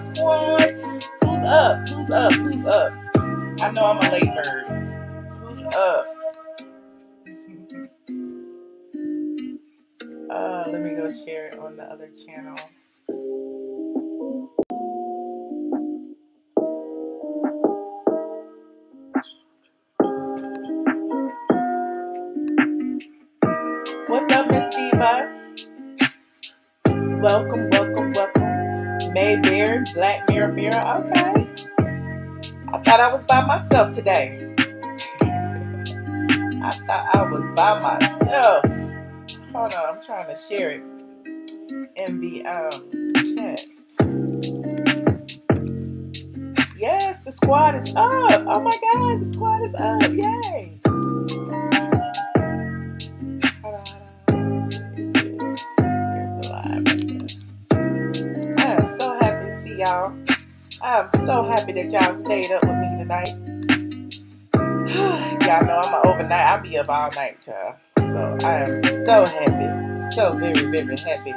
squad. Who's up? Who's up? Who's up? I know I'm a late bird. Who's up? Let me go share it on the other channel. What's up, Miss Diva? Welcome, welcome, welcome. Mayberry, Black Mirror, Mirror. Okay. I thought I was by myself today. I thought I was by myself. Hold on, I'm trying to share it in the chat. Yes, the squad is up. Oh my God, the squad is up. Yay. Hold on. There's the live right there. I am so happy to see y'all. I'm so happy that y'all stayed up with me tonight. Y'all know I'm an overnight. I'll be up all night, y'all. So I am so happy. So very, very happy.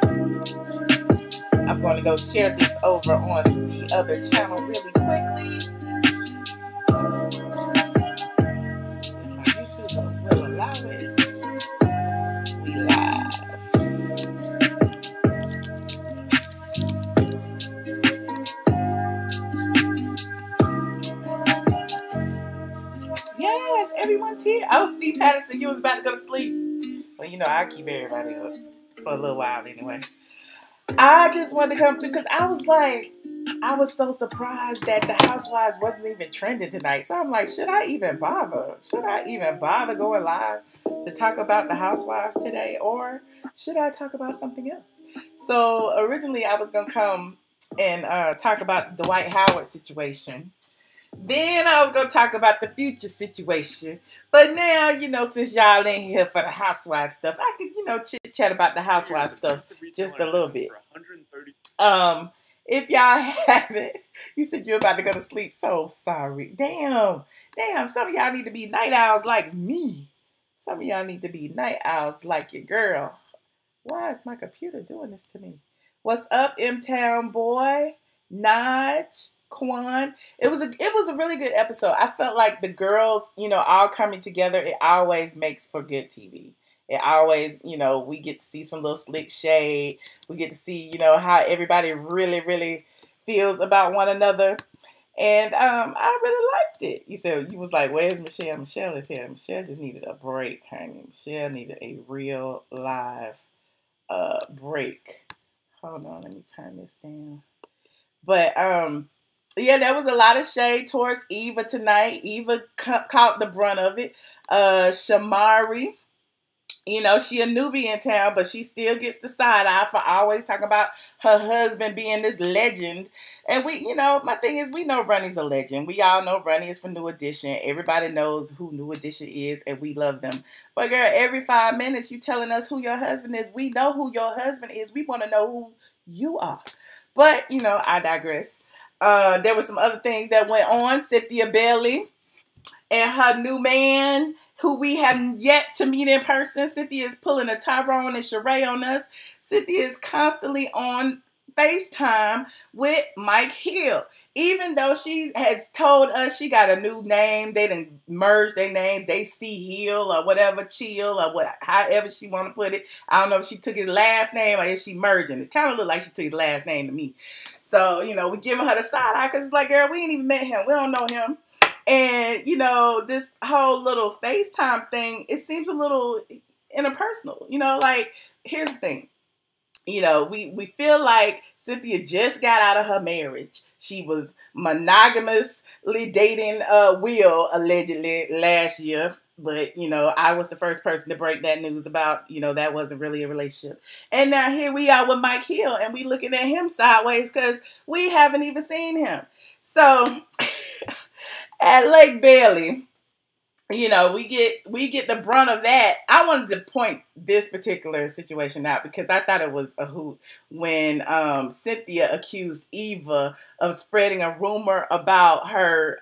I'm going to go share this over on the other channel really quickly. If my YouTube will allow it. We live. Yes, everyone's here. Oh, Steve Patterson, you was about to go to sleep. Well, you know, I keep everybody up for a little while anyway. I just wanted to come through because I was so surprised that the Housewives wasn't even trending tonight. So I'm like, should I even bother? Should I even bother going live to talk about the Housewives today? Or should I talk about something else? So originally I was going to come and talk about the Dwight Howard situation. Then I was going to talk about the future situation. But now, you know, since y'all in here for the Housewives stuff, I could, you know, chit-chat about the Housewives stuff just a little bit. If y'all haven't, you said you're about to go to sleep. So sorry. Damn. Some of y'all need to be night owls like me. Some of y'all need to be night owls like your girl. Why is my computer doing this to me? What's up, M-Town boy? Naj, Quan. It was a really good episode. I felt like the girls, you know, all coming together, it always makes for good TV. It always, you know, we get to see some little slick shade. We get to see, you know, how everybody really, really feels about one another. And I really liked it. You was like, where's Michelle? Michelle is here. Michelle just needed a break, honey. Michelle needed a real live break. Hold on, let me turn this down. But yeah, there was a lot of shade towards Eva tonight. Eva caught the brunt of it. Shamari, you know, she a newbie in town, but she still gets the side eye for always talking about her husband being this legend. And we, you know, my thing is, we know Ronnie's a legend. We all know Ronnie is from New Edition. Everybody knows who New Edition is, and we love them. But girl, every 5 minutes you telling us who your husband is. We know who your husband is. We want to know who you are. But, you know, I digress. There were some other things that went on. Cynthia Bailey and her new man, who we have yet to meet in person. Cynthia is pulling a Tyrone and Sheree on us. Cynthia is constantly on FaceTime with Mike Hill. Even though she has told us she got a new name, they done merged their name, they see Hill or whatever, Chill or what, however she want to put it. I don't know if she took his last name or if she merging. It kind of looked like she took his last name to me. So, you know, we giving her the side eye because it's like, girl, we ain't even met him. We don't know him. And, you know, this whole little FaceTime thing, it seems a little interpersonal. You know, like, here's the thing. You know, we feel like Cynthia just got out of her marriage. She was monogamously dating Will, allegedly, last year. But, you know, I was the first person to break that news about, you know, that wasn't really a relationship. And now here we are with Mike Hill, and we looking at him sideways because we haven't even seen him. So, at Lake Bailey, you know, we get the brunt of that. I wanted to point this particular situation out because I thought it was a hoot when Cynthia accused Eva of spreading a rumor about her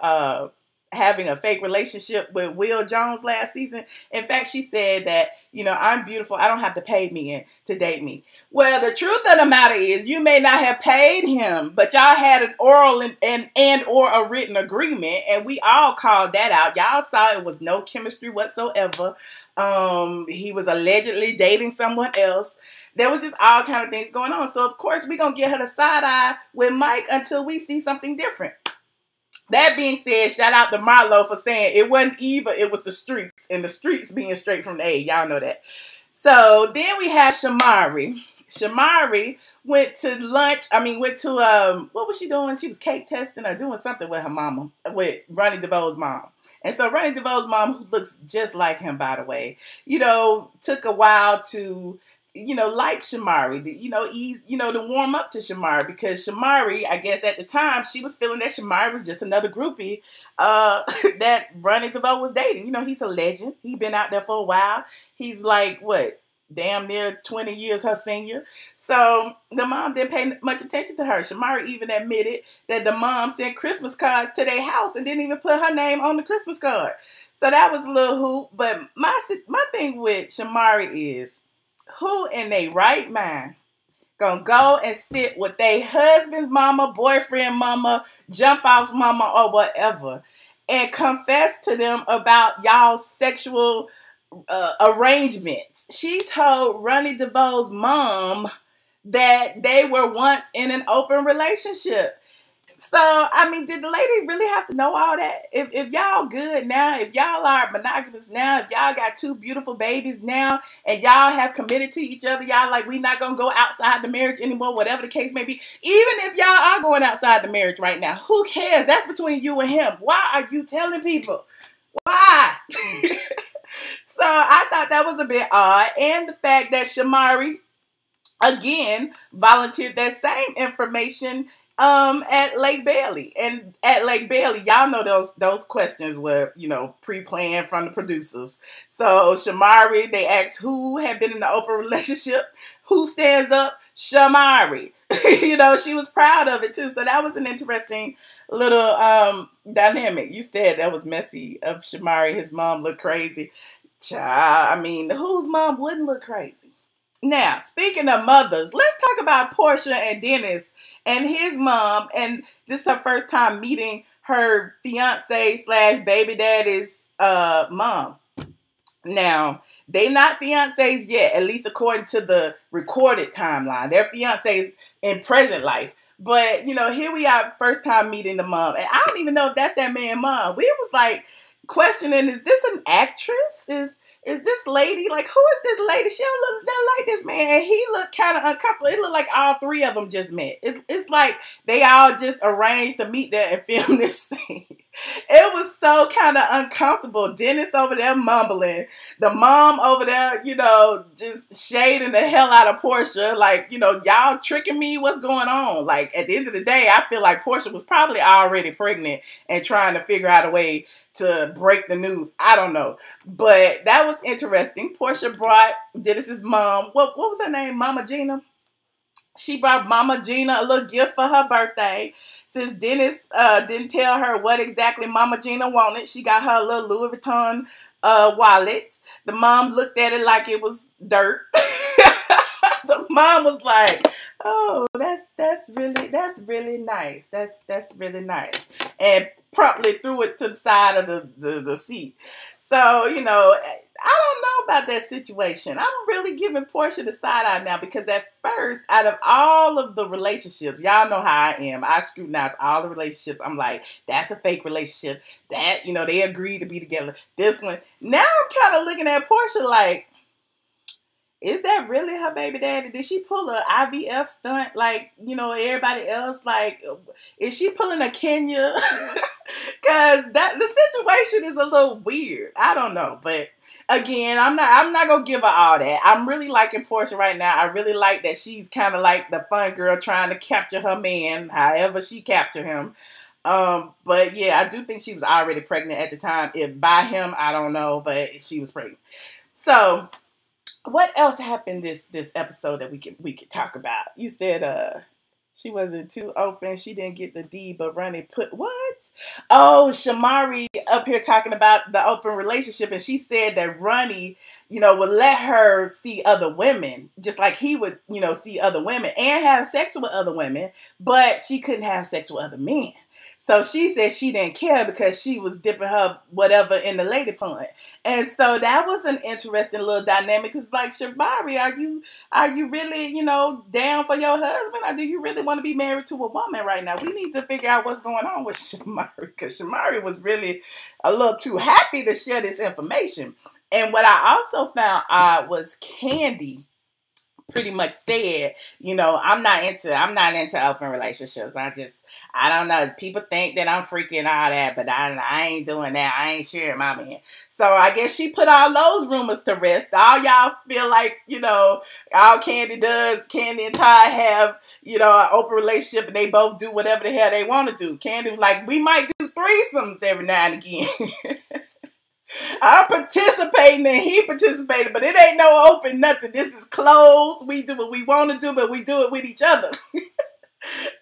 having a fake relationship with Will Jones last season. In fact, she said that, I'm beautiful. I don't have to pay men to date me. Well, the truth of the matter is you may not have paid him, but y'all had an oral and or a written agreement, and we all called that out. Y'all saw it was no chemistry whatsoever. He was allegedly dating someone else. There was just all kind of things going on. So, of course, we're going to get her the side eye with Mike until we see something different. That being said, shout out to Marlo for saying it wasn't Eva, it was the streets. And the streets being straight from the A. Y'all know that. So then we have Shamari. Shamari went to what was she doing? She was cake testing or doing something with her mama, with Ronnie DeVoe's mom. And so Ronnie DeVoe's mom, who looks just like him, by the way, took a while to like Shamari, to warm up to Shamari, because Shamari, I guess at the time, she was feeling that Shamari was just another groupie that Ronnie DeVoe was dating. He's a legend. He's been out there for a while. He's like, damn near 20 years her senior. So the mom didn't pay much attention to her. Shamari even admitted that the mom sent Christmas cards to their house and didn't even put her name on the Christmas card. So that was a little hoop. But my thing with Shamari is, who in their right mind gonna go and sit with their husband's mama, boyfriend mama, jump off's mama, or whatever, and confess to them about y'all's sexual arrangements? She told Ronnie DeVoe's mom that they were once in an open relationship. So, did the lady really have to know all that? If y'all good now, if y'all are monogamous now, if y'all got 2 beautiful babies now, and y'all have committed to each other, y'all like, we not going to go outside the marriage anymore, whatever the case may be. Even if y'all are going outside the marriage right now, who cares? That's between you and him. Why are you telling people? Why? So, I thought that was a bit odd. And the fact that Shamari, again, volunteered that same information at Lake Bailey. And at Lake Bailey, y'all know those questions were, pre-planned from the producers. So Shamari, they asked who had been in an open relationship. Who stands up? Shamari. She was proud of it too. So that was an interesting little dynamic. You said that was messy of Shamari. His mom looked crazy. Child, whose mom wouldn't look crazy? Now, speaking of mothers, let's talk about Porsha and Dennis and his mom. And this is her first time meeting her fiance / baby daddy's mom. Now, they not fiancés yet, at least according to the recorded timeline. They're fiancés in present life. But, here we are, first time meeting the mom. And I don't even know if that's that man's mom. We was like questioning, is this an actress? Is this lady, like, who is this lady? She don't look that like this man. And he looked kind of uncomfortable. It looked like all 3 of them just met. It's like they all just arranged to meet there and film this scene. It was so kind of uncomfortable. Dennis over there mumbling. The mom over there, just shading the hell out of Porsha. Like, y'all tricking me? What's going on? Like, at the end of the day, I feel like Porsha was probably already pregnant and trying to figure out a way to break the news. I don't know. But that was interesting. Porsha brought Dennis's mom, what was her name? Mama Gina? She brought Mama Gina a little gift for her birthday. Since Dennis didn't tell her what exactly Mama Gina wanted, she got her a little Louis Vuitton wallet. The mom looked at it like it was dirt. The mom was like, "Oh, that's really nice. That's really nice," and promptly threw it to the side of the seat. So, I don't know about that situation. I'm really giving Porsha the side eye now, because at first, out of all of the relationships, y'all know how I am. I scrutinize all the relationships. I'm like, that's a fake relationship. That, they agreed to be together. This one. Now I'm kind of looking at Porsha like, is that really her baby daddy? Did she pull a IVF stunt like, everybody else? Like, is she pulling a Kenya? Because the situation is a little weird. I don't know. But again, I'm not going to give her all that. I'm really liking Porsha right now. I really like that she's kind of like the fun girl trying to capture her man, however she captured him. But yeah, I do think she was already pregnant at the time. If by him, I don't know, but she was pregnant. So, what else happened this episode that we could talk about? You said she wasn't too open. She didn't get the D, but Ronnie put what? Oh, Shamari up here talking about the open relationship, and she said that Ronnie, would let her see other women, just like he would, see other women and have sex with other women, but she couldn't have sex with other men. So she said she didn't care because she was dipping her whatever in the lady pond. And so that was an interesting little dynamic. It's like, Shamari, are you really, down for your husband? Or do you really want to be married to a woman right now? We need to figure out what's going on with Shamari, because Shamari was really a little too happy to share this information. And what I also found odd was Kandi pretty much said, I'm not into open relationships. I don't know. People think that I'm freaking all that, but I ain't doing that. I ain't sharing my man. So I guess she put all those rumors to rest. All y'all feel like, all Kandi and Todd have, an open relationship and they both do whatever the hell they want to do. Kandi was like, we might do threesomes every now and again. I'm participating and he participated, but it ain't no open nothing. This is closed. We do what we want to do, but we do it with each other.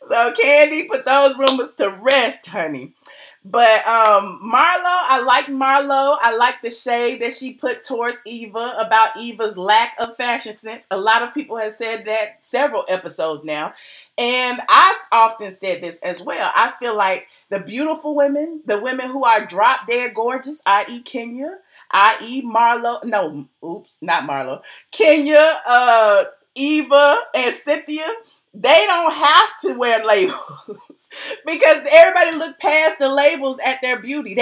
So Kandi put those rumors to rest, honey. But Marlo, I like Marlo. I like the shade that she put towards Eva about Eva's lack of fashion sense. A lot of people have said that several episodes now. And I've often said this as well. I feel like the beautiful women, the women who are drop dead gorgeous, i.e. Kenya, i.e. Marlo, no, oops, not Marlo, Kenya, Eva, and Cynthia, they don't have to wear labels because everybody look past the labels at their beauty.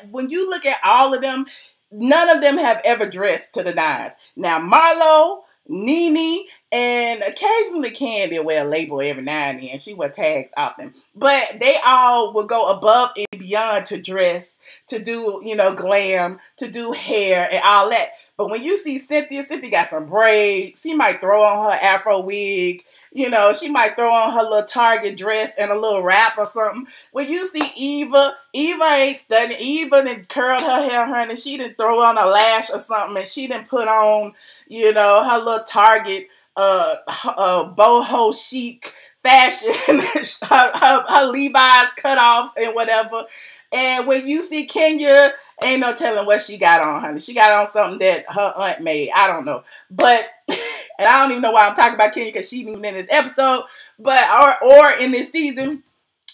When you look at all of them, none of them have ever dressed to the nines. Now, Marlo, Nene, and occasionally Kandi will wear a label every now and then. She wear tags often. But they all will go above and beyond to dress, to do, glam, to do hair and all that. But when you see Cynthia got some braids. She might throw on her afro wig. She might throw on her little Target dress and a little wrap or something. When you see Eva ain't studying. Eva done curled her hair, honey. She didn't throw on a lash or something, and she didn't put on, her little Target boho chic fashion, her Levi's cutoffs and whatever. And when you see Kenya, ain't no telling what she got on, honey. She got on something that her aunt made. I don't know. But, and I don't even know why I'm talking about Kenya because she ain't even in this episode, but, or in this season.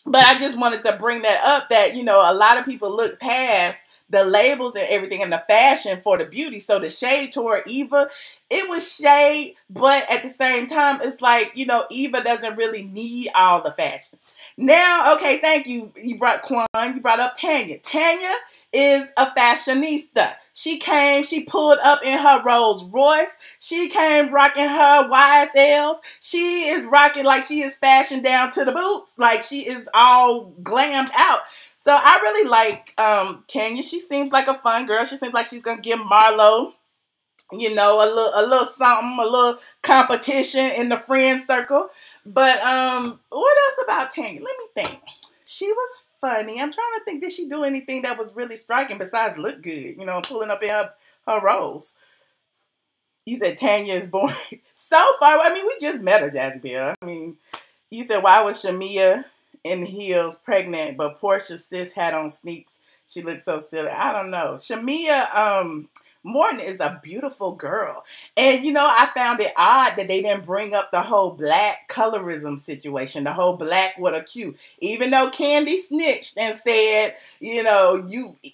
But I just wanted to bring that up that, a lot of people look past the labels and everything and the fashion for the beauty. So the shade toward Eva, it was shade, but at the same time, it's like, Eva doesn't really need all the fashions. Now, okay, thank you. You brought up Tanya. Tanya is a fashionista. She pulled up in her Rolls Royce. She came rocking her YSLs. She is rocking like she is fashioned down to the boots. Like she is all glammed out. So I really like Tanya. She seems like a fun girl. She seems like she's going to give Marlo, a little something, a little competition in the friend circle. But what else about Tanya? Let me think. She was funny. I'm trying to think, did she do anything that was really striking besides look good? Pulling up in her roles. You said Tanya is boring. So far, we just met her, Jazzy. You said, why was Shamia in heels pregnant, but Porsha sis had on sneaks? She looked so silly. I don't know. Shamia, Morton is a beautiful girl. And, I found it odd that they didn't bring up the whole black colorism situation, the whole black with a Q. Even though Kandi snitched and said, you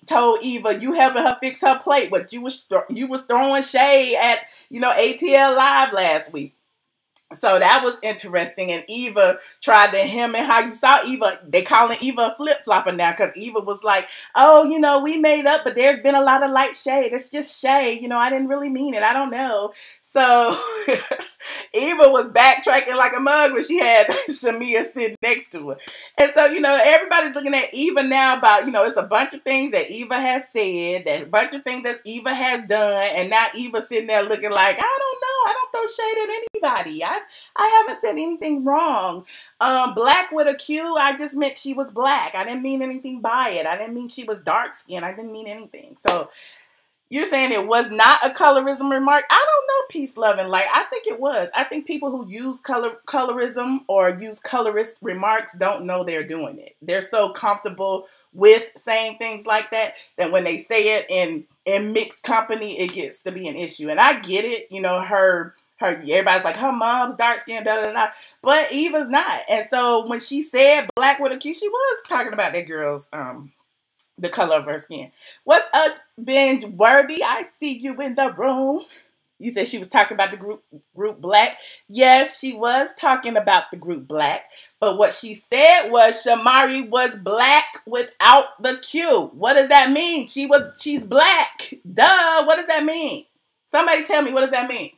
told Eva you helping her fix her plate, but you was throwing shade at, ATL Live last week. So that was interesting. And Eva tried to hem and how you saw Eva. They calling Eva a flip-flopper now because Eva was like, oh, we made up, but there's been a lot of light shade. It's just shade. I didn't really mean it. I don't know. So Eva was backtracking like a mug when she had Shamia sitting next to her. And so, everybody's looking at Eva now about, it's a bunch of things that Eva has said, a bunch of things that Eva has done. And now Eva sitting there looking like, I don't know. I don't throw shade at anybody. I haven't said anything wrong. Black with a Q, I just meant she was black. I didn't mean anything by it. I didn't mean she was dark skinned. I didn't mean anything. So, You're saying it was not a colorism remark? I don't know, peace loving. Like, I think it was. I think people who use colorism or use colorist remarks don't know they're doing it. They're so comfortable with saying things like that that when they say it in mixed company, it gets to be an issue. And I get it. You know, everybody's like, her mom's dark skinned, da da da. But Eva's not. And so when she said black with a Q, she was talking about that girl's the color of her skin. What's up, binge worthy? I see you in the room. You said she was talking about the group black. Yes, she was talking about the group black. But what she said was Shamari was black without the Q. What does that mean? She's black. Duh. What does that mean? Somebody tell me, what does that mean?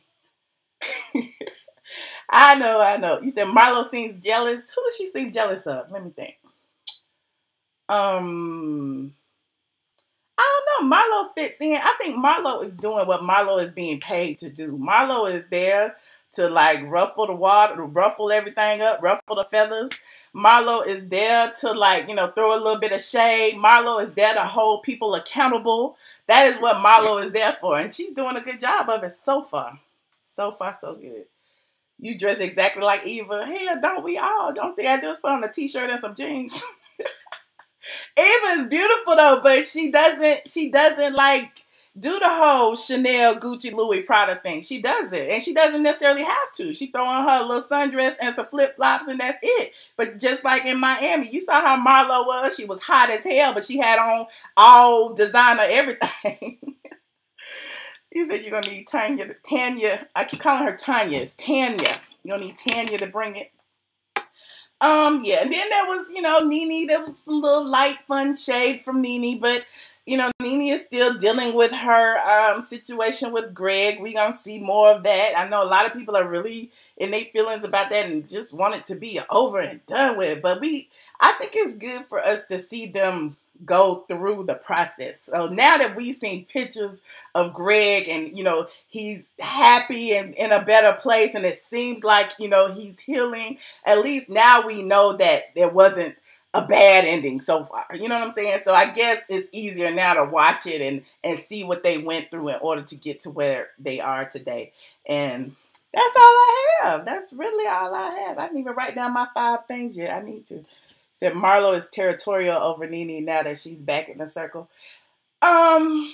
I know. You said Marlo seems jealous. Who does she seem jealous of? Let me think. I don't know. Marlo fits in. I think Marlo is doing what Marlo is being paid to do. Marlo is there to like ruffle the water, to ruffle everything up, ruffle the feathers. Marlo is there to like, you know, throw a little bit of shade. Marlo is there to hold people accountable. That is what Marlo is there for. And she's doing a good job of it so far. So far, so good. You dress exactly like Eva. Hell, don't we all? The only thing I do is put on a t-shirt and some jeans. Eva is beautiful though, but she doesn't like do the whole Chanel, Gucci, Louis, Prada thing. She doesn't, and she doesn't necessarily have to. She throw on her little sundress and some flip flops, and that's it. But just like in Miami, you saw how Marlo was. She was hot as hell, but she had on all designer everything. You said you're gonna need Tanya. I keep calling her Tanya. It's Tanya. You're gonna need Tanya to bring it. Yeah, and then there was, you know, Nene. There was some little light, fun shade from Nene, but, you know, Nene is still dealing with her situation with Gregg. We gonna see more of that. I know a lot of people are really in their feelings about that and just want it to be over and done with. But I think it's good for us to see them go through the process. So now that we've seen pictures of Gregg and, you know, he's happy and in a better place and it seems like, you know, he's healing, at least now we know that there wasn't a bad ending so far. You know what I'm saying? So I guess it's easier now to watch it and see what they went through in order to get to where they are today. And that's all I have. That's really all I have. I didn't even write down my 5 things yet. I need to. Said Marlo is territorial over Nene now that she's back in the circle. I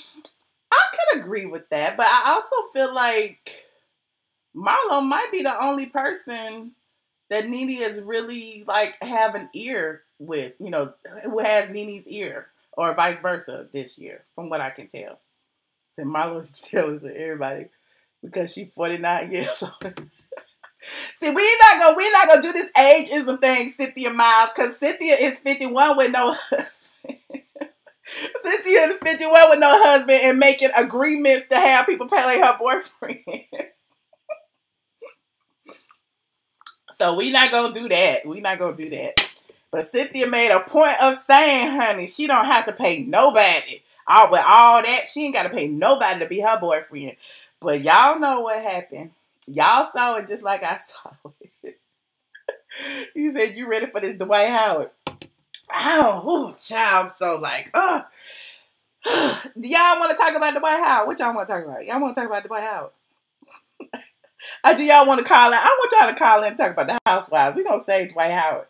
could agree with that, but I also feel like Marlo might be the only person that Nene is really like have an ear with, you know, who has Nene's ear or vice versa this year, from what I can tell. Said Marlo is jealous of everybody because she's 49 years old. See, we're not gonna do this ageism thing, Cynthia Miles, because Cynthia is 51 with no husband. Cynthia is 51 with no husband and making agreements to have people pay her boyfriend. So we're not gonna do that. We're not gonna do that. But Cynthia made a point of saying, honey, she don't have to pay nobody. With all that, she ain't gotta pay nobody to be her boyfriend. But y'all know what happened. Y'all saw it just like I saw it. You said you ready for this Dwight Howard. Oh, child, I'm so like, do y'all want to talk about Dwight Howard? What y'all want to talk about? Y'all want to talk about Dwight Howard? Do y'all want to call in? I want y'all to call in and talk about the Housewives. We're going to say Dwight Howard.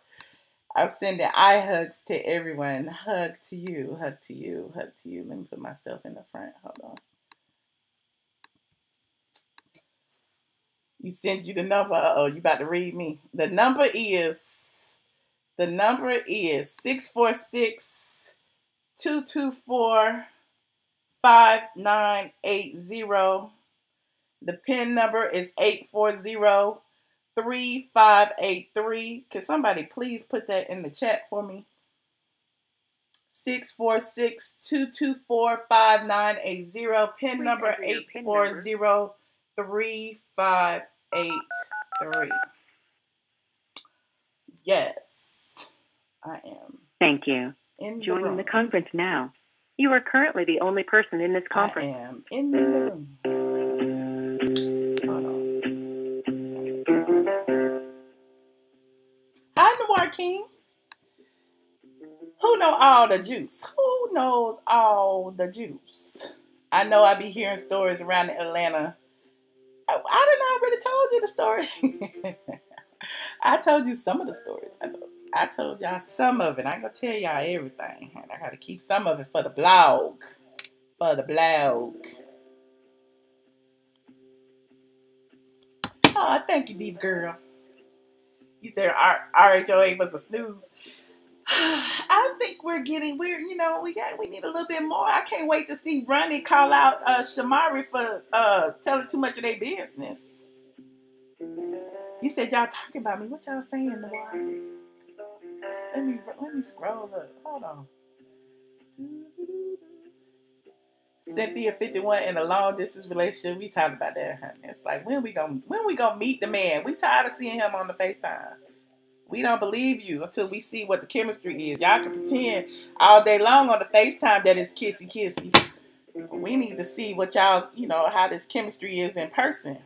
I'm sending eye hugs to everyone. Hug to you, hug to you, hug to you. Let me put myself in the front. Hold on. You sent you the number. Uh-oh, you about to read me. The number is 646-224-5980. The PIN number is 840-3583. Can somebody please put that in the chat for me? 646-224-5980. PIN number 840-3583. Yes, I am. Thank you. Joining the conference now. You are currently the only person in this conference. I am in the room. Hold on. Hi, Noir King. Who know all the juice? Who knows all the juice? I know I be hearing stories around Atlanta. I didn't already told you the story. I told you some of the stories. I told y'all some of it. I ain't gonna tell y'all everything. And I gotta keep some of it for the blog. For the blog. Oh, thank you, deep girl. You said RHOA was a snooze. I think we need a little bit more. I can't wait to see Ronnie call out Shamari for telling too much of their business. You said y'all talking about me. What y'all saying, Noir? Let me scroll up. Hold on. Cynthia 51 in a long distance relationship. We talked about that, honey. It's like when we gonna meet the man? We tired of seeing him on the FaceTime. We don't believe you until we see what the chemistry is. Y'all can pretend all day long on the FaceTime that it's kissy kissy. But we need to see what y'all, how this chemistry is in person.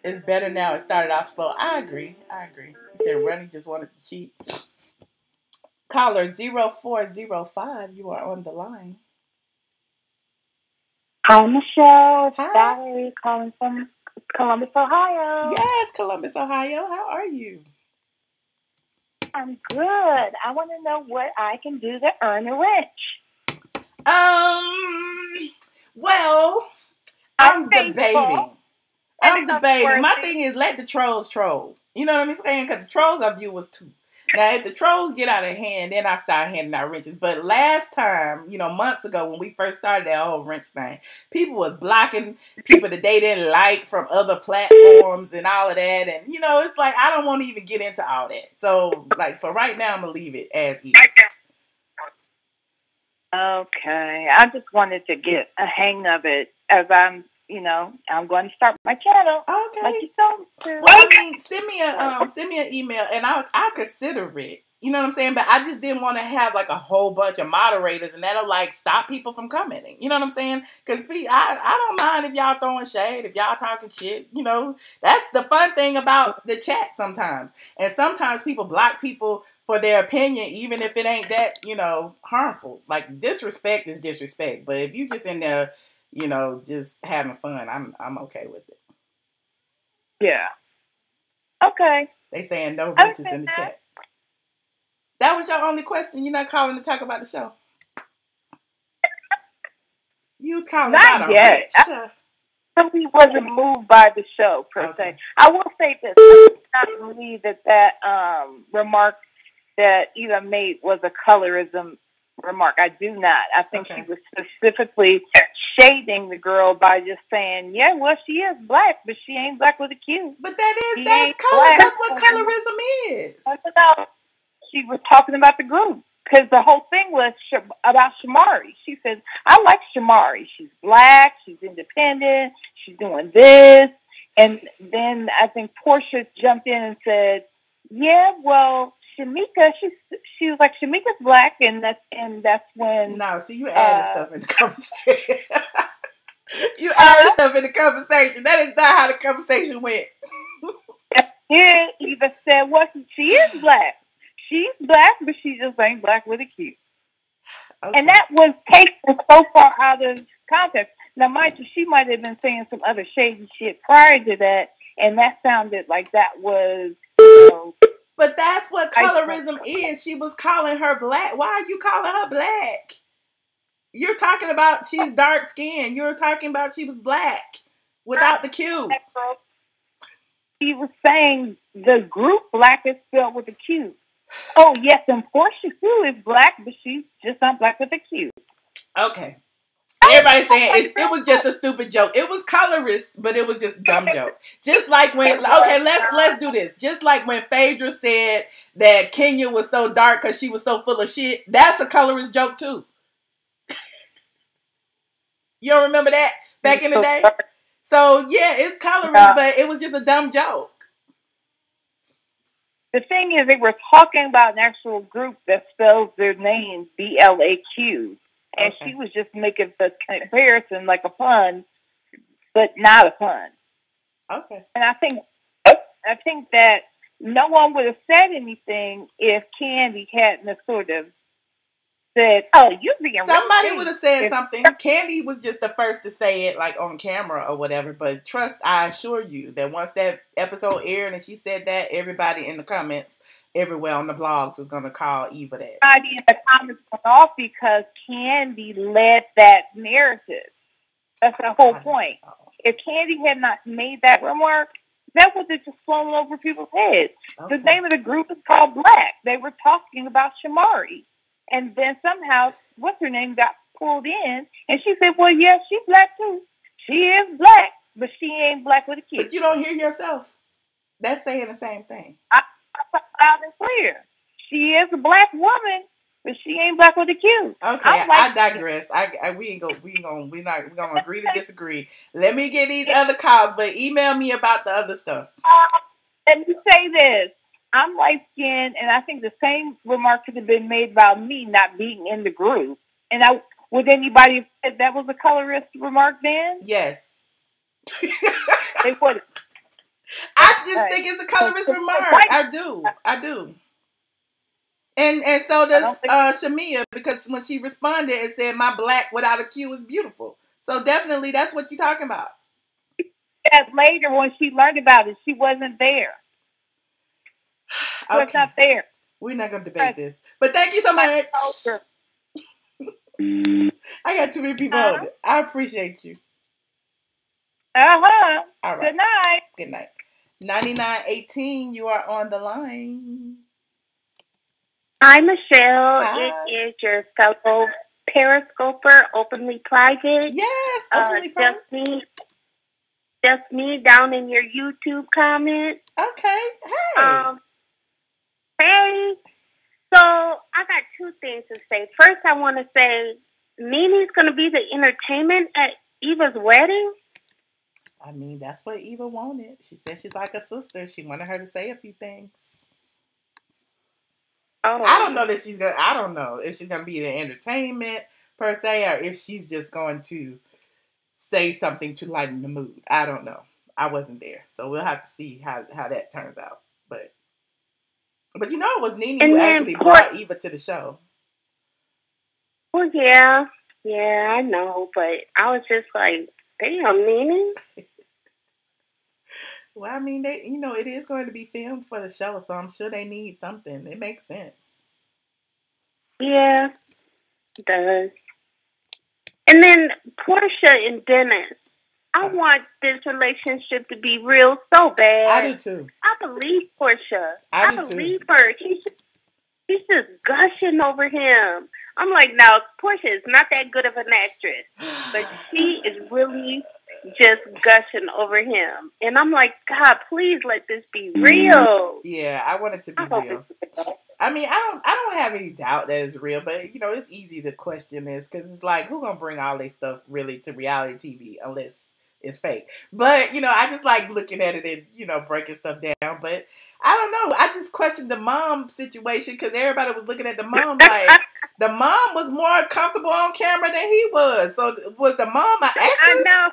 It's better now. It started off slow. I agree. He said Ronnie just wanted to cheat. Caller 0405, you are on the line. Hi, Michelle. It's Hi. Valerie calling from Columbus, Ohio. Yes, Columbus, Ohio. How are you? I'm good. I want to know what I can do to earn a wrench. Well, I'm debating. My thing is let the trolls troll. You know what I'm saying? Because the trolls are viewers too. Now, if the trolls get out of hand, then I start handing out wrenches. But last time, months ago when we first started that whole wrench thing, people was blocking people that they didn't like from other platforms and all of that. And, it's like I don't want to even get into all that. So, like, for right now, I'm going to leave it as is. Okay. I just wanted to get a hang of it as I'm going to start my channel. Okay. Like you told me. Well, I mean, send me an email and I'll consider it. You know what I'm saying? But I just didn't want to have like a whole bunch of moderators and that'll like stop people from commenting. You know what I'm saying? Because I don't mind if y'all throwing shade, if y'all talking shit. That's the fun thing about the chat sometimes. And sometimes people block people for their opinion, even if it ain't that, harmful. Like disrespect is disrespect. But if you just in there, just having fun, I'm okay with it. Yeah. Okay. They saying no wrenches in the chat. That was your only question? You're not calling to talk about the show? You calling not about a yet. wrench? He wasn't moved by the show, per se. I will say this. I do not believe that remark that Eva made was a colorism remark. I do not. I think she was specifically shading the girl by just saying, yeah, well, she is black, but she ain't black with a Q. But that's color. That's what colorism is. No. She was talking about the group. Because the whole thing was about Shamari. She said, I like Shamari. She's black. She's independent. She's doing this. And then I think Porsha jumped in and said, yeah, well, Shamika, she was like, Shamika's black. And that's when... No, see, you added stuff in the conversation. You added stuff in the conversation. That is not how the conversation went. Here, Eva said, well, she is black. She's black, but she just ain't black with a Q. Okay. And that was taken so far out of context. Now, mind you, she might have been saying some other shady shit prior to that, and that sounded like that was, But that's what colorism is. She was calling her black. Why are you calling her black? You're talking about she's dark skinned. You're talking about she was black without the Q. She was saying the group black is spelled with a Q. Oh, yes, and Porsha, too, is black, but she's just not black with a Q. Okay. Everybody's saying it was just a stupid joke. It was colorist, but it was just a dumb joke. Just like when, let's do this. Just like when Phaedra said that Kenya was so dark because she was so full of shit. That's a colorist joke, too. You don't remember that back in the day? So, yeah, it's colorist, but it was just a dumb joke. The thing is, they were talking about an actual group that spells their name BLAQ. And she was just making the comparison like a pun, but not a pun. Okay. And I think that no one would have said anything if Kandi hadn't sort of said, "Oh, you're being somebody real would have said something." Kandi was just the first to say it, like on camera or whatever. But I assure you that once that episode aired and she said that, everybody in the comments, everywhere on the blogs, was going to call Eva that. Everybody in the comments went off because Kandi led that narrative. That's the whole point. If Kandi had not made that remark, that would have just flown over people's heads. Okay. The name of the group is called Black. They were talking about Shamari. And then somehow, what's her name, got pulled in. And she said, well, yeah, she's black too. She is black, but she ain't black with a kid. But you don't hear yourself. That's saying the same thing. I loud and clear. She is a black woman, but she ain't black with a Q. Okay, I digress. We're gonna agree to disagree. Let me get these other calls, but email me about the other stuff. Let me say this. I'm light skinned, and I think the same remark could have been made about me not being in the group. And would anybody have said that was a colorist remark then? Yes. They would. I just think it's a colorist remark. I do. And so does Shamia, because when she responded, it said, "My black without a Q is beautiful." So definitely that's what you're talking about. That later, when she learned about it, she wasn't there. She was not there. We're not going to debate this. But thank you so much. I got too many people on it. I appreciate you. All right. Good night. Good night. 9918, you are on the line. Hi, Michelle. Hi. It is your fellow Periscoper, openly private. Yes, openly private. Just me down in your YouTube comments. Okay. Hey. Hey. So I got two things to say. First, I want to say Nene's going to be the entertainment at Eva's wedding. I mean, that's what Eva wanted. She said she's like a sister. She wanted her to say a few things. Oh. I don't know if she's gonna be the entertainment per se, or if she's just going to say something to lighten the mood. I don't know. I wasn't there, so we'll have to see how that turns out. But you know, it was Nene who actually brought Eva to the show. Well, yeah, I know, but I was just like, damn, Nene. Well, I mean, it is going to be filmed for the show, so I'm sure they need something. It makes sense. Yeah, it does. And then Porsha and Dennis. I want this relationship to be real so bad. I do too. I believe Porsha. I believe her. She's just gushing over him. I'm like, now, Porsha is not that good of an actress, but she is really just gushing over him. And I'm like, God, please let this be real. Yeah, I want it to be real. I mean, I don't have any doubt that it's real, but, it's easy to question this because it's like, who gonna bring all this stuff really to reality TV unless it's fake? But, I just like looking at it and, breaking stuff down. But I don't know. I just questioned the mom situation because everybody was looking at the mom like the mom was more comfortable on camera than he was. So was the mom an actress? I know.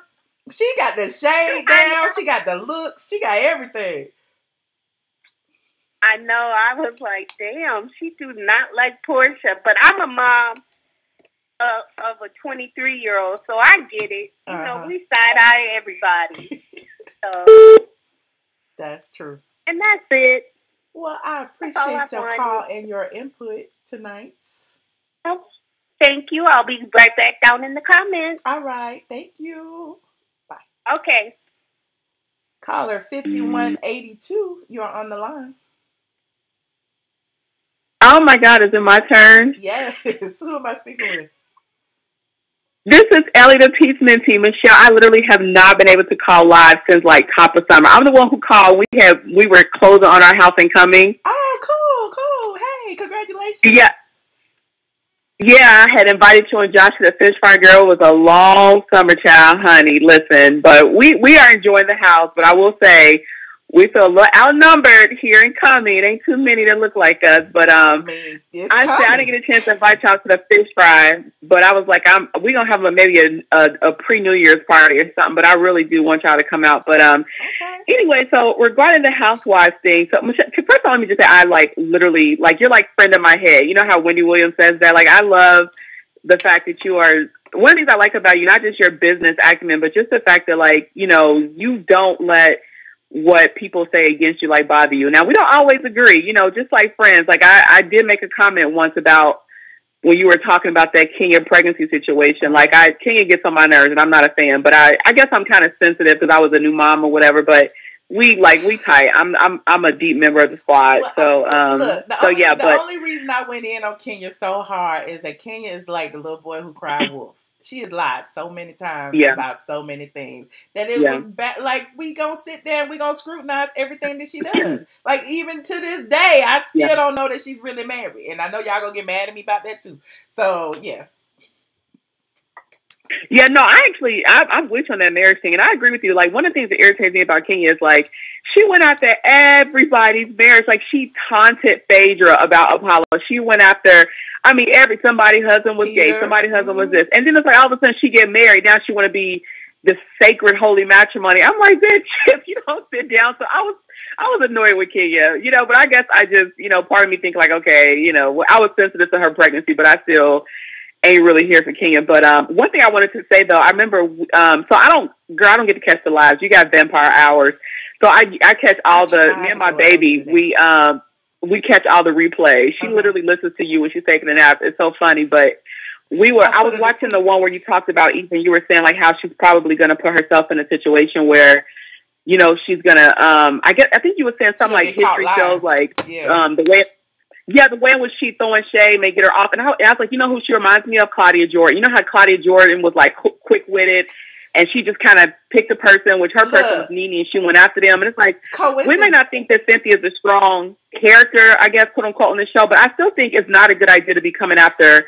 She got the shade down. She got the looks. She got everything. I know. I was like, damn, she do not like Porsha. But I'm a mom of a 23-year-old, so I get it. We side-eye everybody. So that's true. And that's it. Well, I appreciate your call and your input tonight. Oh, thank you. I'll be right back down in the comments. All right. Thank you. Bye. Okay. Caller 5182, you are on the line. Oh my God, is it my turn? Yes. Who am I speaking with? This is Ellie the Peace Mentee. Michelle, I literally have not been able to call live since like top of summer. I'm the one who called. We were closing on our house and coming. Oh, cool. Hey, congratulations. Yeah, I had invited you and Josh to the Fish Fry. Girl, it was a long summer, child, honey. Listen, but we are enjoying the house. But I will say, we feel a little outnumbered here in Cumming. It ain't too many that look like us. But I didn't get a chance to invite y'all to the Fish Fry. But I was like, we're going to have maybe a pre-New Year's party or something. But I really do want y'all to come out. But Anyway, so regarding the Housewives thing, so Michelle, first of all, let me just say, I like literally, like, you're like friend of my head. You know how Wendy Williams says that? Like, I love the fact that you are, one of the things I like about you, not just your business acumen, but just the fact that, like, you know, you don't let what people say against you, like, bother you. Now, we don't always agree, you know, just like friends. Like, I did make a comment once about when you were talking about that Kenya pregnancy situation. Like, Kenya gets on my nerves, and I'm not a fan, but I guess I'm kind of sensitive because I was a new mom or whatever, but we tight. I'm a deep member of the squad. Well, So, look, the only reason I went in on Kenya so hard is that Kenya is like the little boy who cried wolf. She has lied so many times about so many things that it was bad. Like, we gonna sit there and we gonna scrutinize everything that she does. Like, even to this day, I still don't know that she's really married, and I know y'all gonna get mad at me about that too. So yeah. Yeah, no, I'm with you on that marriage thing, and I agree with you. Like, one of the things that irritates me about Kenya is, like, she went after everybody's marriage. Like, she taunted Phaedra about Apollo. She went after, I mean, somebody's husband was gay, somebody's husband was this. And then it's like, all of a sudden, she get married. Now she want to be the sacred, holy matrimony. I'm like, bitch, if you don't sit down. So I was annoyed with Kenya, you know, but I guess I just, you know, part of me think like, okay, you know, I was sensitive to her pregnancy, but I still ain't really here for Kenya. But one thing I wanted to say though, I remember, so I don't get to catch the lives. You got Vampire Hours, so I catch all me and my baby. We catch all the replays. She literally listens to you when she's taking a nap. It's so funny. But I was watching the one where you talked about Ethan. You were saying like how she's probably going to put herself in a situation where, you know, she's gonna. I think you were saying something like history shows, like the way. Yeah, the way in which she throwing shade may get her off. And I was like, you know who she reminds me of? Claudia Jordan. You know how Claudia Jordan was like quick-witted and she just kind of picked a person, which her person was Nene, and she went after them. And it's like, we may not think that Cynthia is a strong character, I guess, quote unquote, in the show, but I still think it's not a good idea to be coming after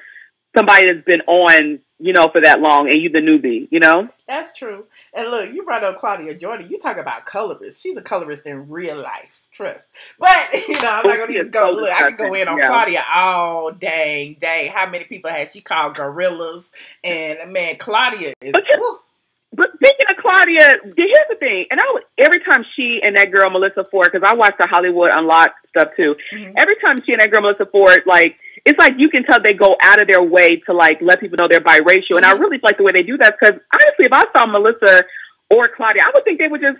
somebody that's been on, you know, for that long, and you the newbie, you know? That's true. And look, you brought up Claudia Jordan. You talk about colorist. She's a colorist in real life. Trust. But, you know, I'm not going to even go. Look, I can go in on Claudia all dang day. How many people has she called gorillas? And, man, Claudia is... But speaking of Claudia, here's the thing. And every time she and that girl, Melissa Ford, because I watch the Hollywood Unlocked stuff too. Mm-hmm. Every time she and that girl, Melissa Ford, like, it's like you can tell they go out of their way to, like, let people know they're biracial. And I really like the way they do that because, honestly, if I saw Melissa or Claudia, I would think they were just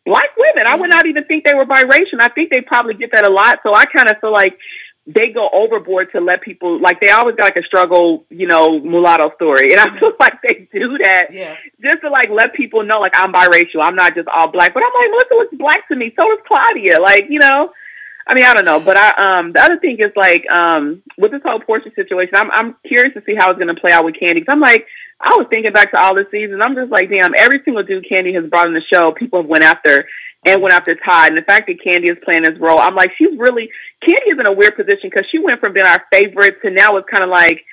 black women. I would not even think they were biracial. I think they probably get that a lot. So I kind of feel like they go overboard to let people, like, they always got, like, a struggle, you know, mulatto story. And I feel like they do that just to, like, let people know, like, I'm biracial. I'm not just all black. But I'm like, Melissa looks black to me. So does Claudia. Like, you know, I mean, I don't know. But the other thing is, like, with this whole Porsha situation, I'm curious to see how it's going to play out with Kandi. Because I'm like, I was thinking back to all the seasons. I'm just like, damn, every single dude Kandi has brought in the show, people have went after Todd. And the fact that Kandi is playing this role, I'm like, Kandi is in a weird position because she went from being our favorite to now it's kind of like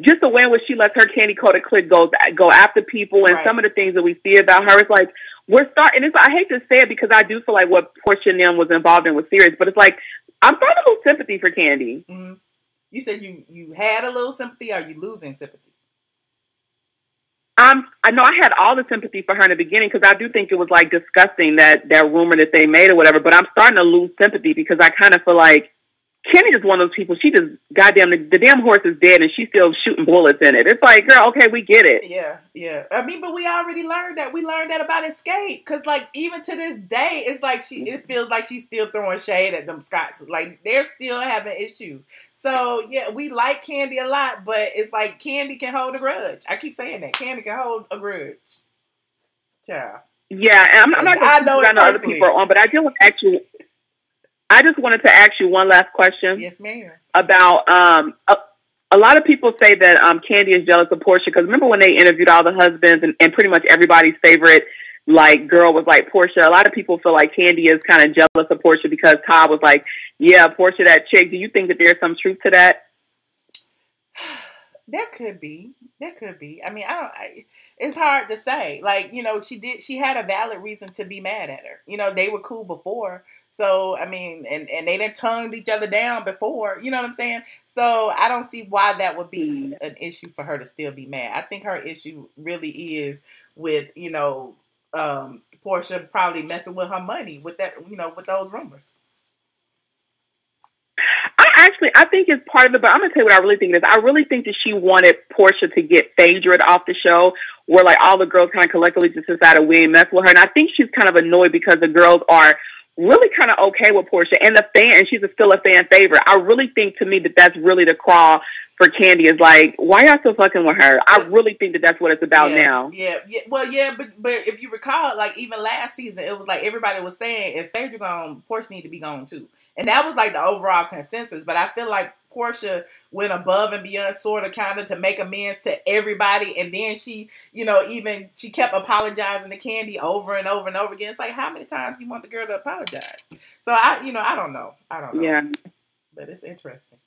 just the way in which she lets her candy-coated clique go after people. And some of the things that we see about her, it's like, I hate to say it because I do feel like what Porsha and them was involved in was serious, but it's like, I'm starting to lose sympathy for Kandi. Mm-hmm. You said you had a little sympathy, or are you losing sympathy? I know I had all the sympathy for her in the beginning because I do think it was like disgusting that rumor that they made or whatever, but I'm starting to lose sympathy because I kind of feel like Kandi is one of those people, she just, goddamn, the damn horse is dead and she's still shooting bullets in it. It's like, girl, okay, we get it. Yeah. I mean, but we already learned that. We learned that about Escape. Because, like, even to this day, it's like it feels like she's still throwing shade at them Scots. Like, they're still having issues. So, yeah, we like Kandi a lot, but it's like Kandi can hold a grudge. I keep saying that. Kandi can hold a grudge. Child. Yeah, and I'm not going to I know other people are on, but I do want to actually... I just wanted to ask you one last question. Yes, ma'am. About a lot of people say that Kandi is jealous of Porsha because remember when they interviewed all the husbands and pretty much everybody's favorite like girl was like Porsha. A lot of people feel like Kandi is kind of jealous of Porsha because Todd was like, yeah, Porsha, that chick. Do you think that there's some truth to that? There could be. I mean, it's hard to say. Like, you know, she had a valid reason to be mad at her. You know, they were cool before. So, I mean, and they done tongued each other down before. You know what I'm saying? So, I don't see why that would be an issue for her to still be mad. I think her issue really is with, you know, Porsha probably messing with her money with that, with those rumors. I think it's part of it, but I'm going to tell you what I really think it is. I really think that she wanted Porsha to get Phaedra off the show, where like all the girls kind of collectively just decided we ain't mess with her. And I think she's kind of annoyed because the girls are really kind of okay with Porsha and and she's still a fan favorite. I really think, to me, that that's really the crawl for Kandi, is like, why y'all still fucking with her? I really think that that's what it's about now. Yeah. Well, yeah, but if you recall, like even last season, it was like everybody was saying if Phaedra gone, Porsha need to be gone too. And that was like the overall consensus. But I feel like Porsha went above and beyond, sort of kind of to make amends to everybody. And then she, she kept apologizing to Kandi over and over and over again. It's like, how many times do you want the girl to apologize? So I don't know. Yeah. But it's interesting.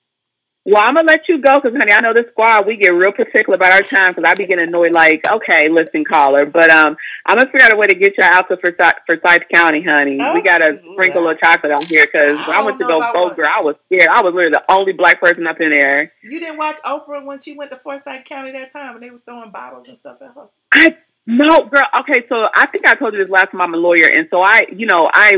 Well, I'm going to let you go because, honey, I know this squad, we get real particular about our time because I be getting annoyed like, okay, listen, caller. But I'm going to figure out a way to get you out to Forsyth County, honey. We got to sprinkle a little chocolate on here because I went to go vote, girl. I was scared. I was literally the only black person up in there. You didn't watch Oprah when she went to Forsyth County that time and they were throwing bottles and stuff at her? No, girl. Okay, so I think I told you this last time. I'm a lawyer. And so I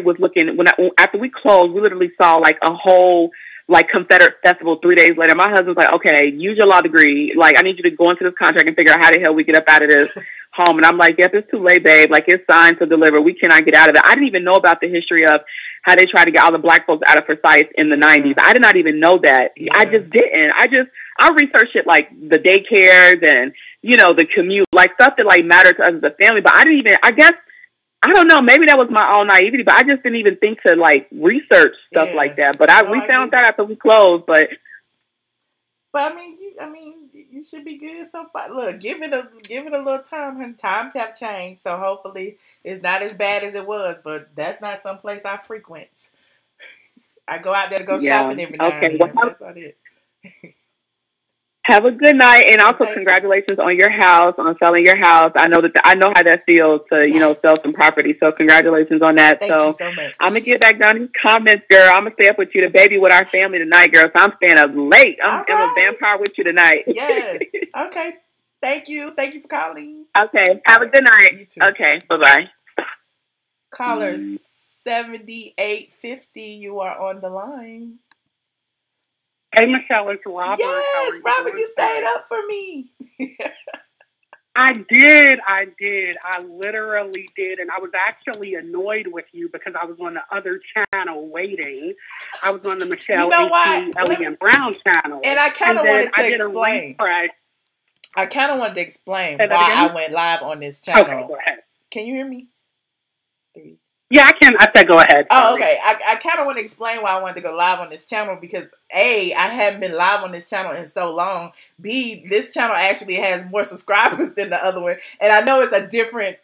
was looking, after we closed, we literally saw like a whole like Confederate festival 3 days later. My husband's like, okay, use your law degree. Like, I need you to go into this contract and figure out how the hell we get up out of this home. And I'm like, yep, it's too late, babe. Like, it's signed to deliver. We cannot get out of it. I didn't even know about the history of how they tried to get all the black folks out of Forsyth in the 90s. I did not even know that. Yeah. I just didn't. I researched it, like the daycares and, the commute, like stuff that like mattered to us as a family. But I don't know, maybe that was my own naivety, but I just didn't even think to like research stuff like that. But we found that after we closed. But I mean, you should be good so far. Look, give it a little time. And times have changed, so hopefully it's not as bad as it was. But that's not some place I frequent. I go out there to go shopping every now and then. Well, that's about it. Have a good night, and also congratulations on your house, on selling your house. I know how that feels to sell some property. So congratulations on that. Thank you so much. I'm gonna get back down to comments, girl. I'm gonna stay up with you, the baby, with our family tonight, girl. So I'm staying up late. I'm a vampire with you tonight. Yes. Okay. Thank you. Thank you for calling. Okay. Have a good night. You too. Okay. Bye-bye. Caller 7850. You are on the line. Hey, Michelle, it's Robert. Yes, Robert, you stayed up for me. I did. I literally did. And I was actually annoyed with you because I was on the other channel waiting. I was on the Michelle ATLien Brown channel. And I kind of wanted to explain. I kind of wanted to explain why I went live on this channel. Okay, go ahead. Can you hear me? Yeah, I can. I said go ahead. Oh, okay. I kind of want to explain why I wanted to go live on this channel because A, I haven't been live on this channel in so long. B, this channel actually has more subscribers than the other one. And I know it's a different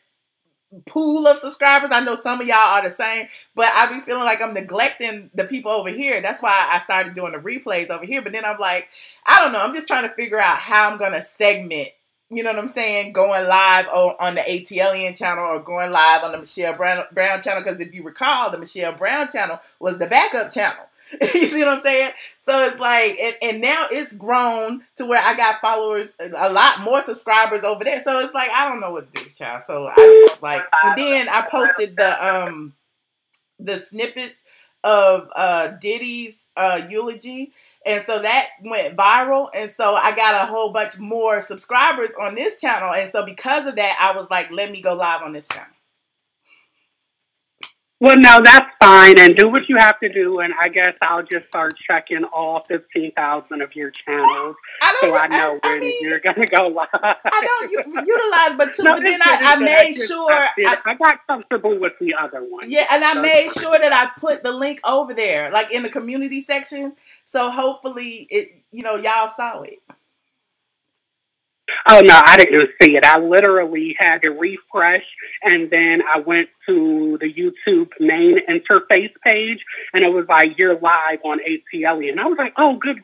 pool of subscribers. I know some of y'all are the same, but I be feeling like I'm neglecting the people over here. That's why I started doing the replays over here. But then I'm like, I don't know. I'm just trying to figure out how I'm going to segment. You know what I'm saying? Going live on the ATLien channel or going live on the Michelle Brown channel. Because if you recall, the Michelle Brown channel was the backup channel. You see what I'm saying? So it's like, and now it's grown to where I got followers, a lot more subscribers over there. So it's like, I don't know what to do, child. So I just like, and then I posted the snippets of Diddy's eulogy. And so that went viral. And so I got a whole bunch more subscribers on this channel. And so because of that, I was like, let me go live on this channel. Well, no, that's fine. And do what you have to do. And I guess I'll just start checking all 15,000 of your channels. I know when you're going to go live. I don't utilize, but then I made sure. I got comfortable with the other one. Yeah, and I made sure that I put the link over there, like in the community section. So hopefully, y'all saw it. Oh, no, I didn't see it. I literally had to refresh, and then I went to the YouTube main interface page, and it was like, you're live on ATLien. And I was like, oh, good.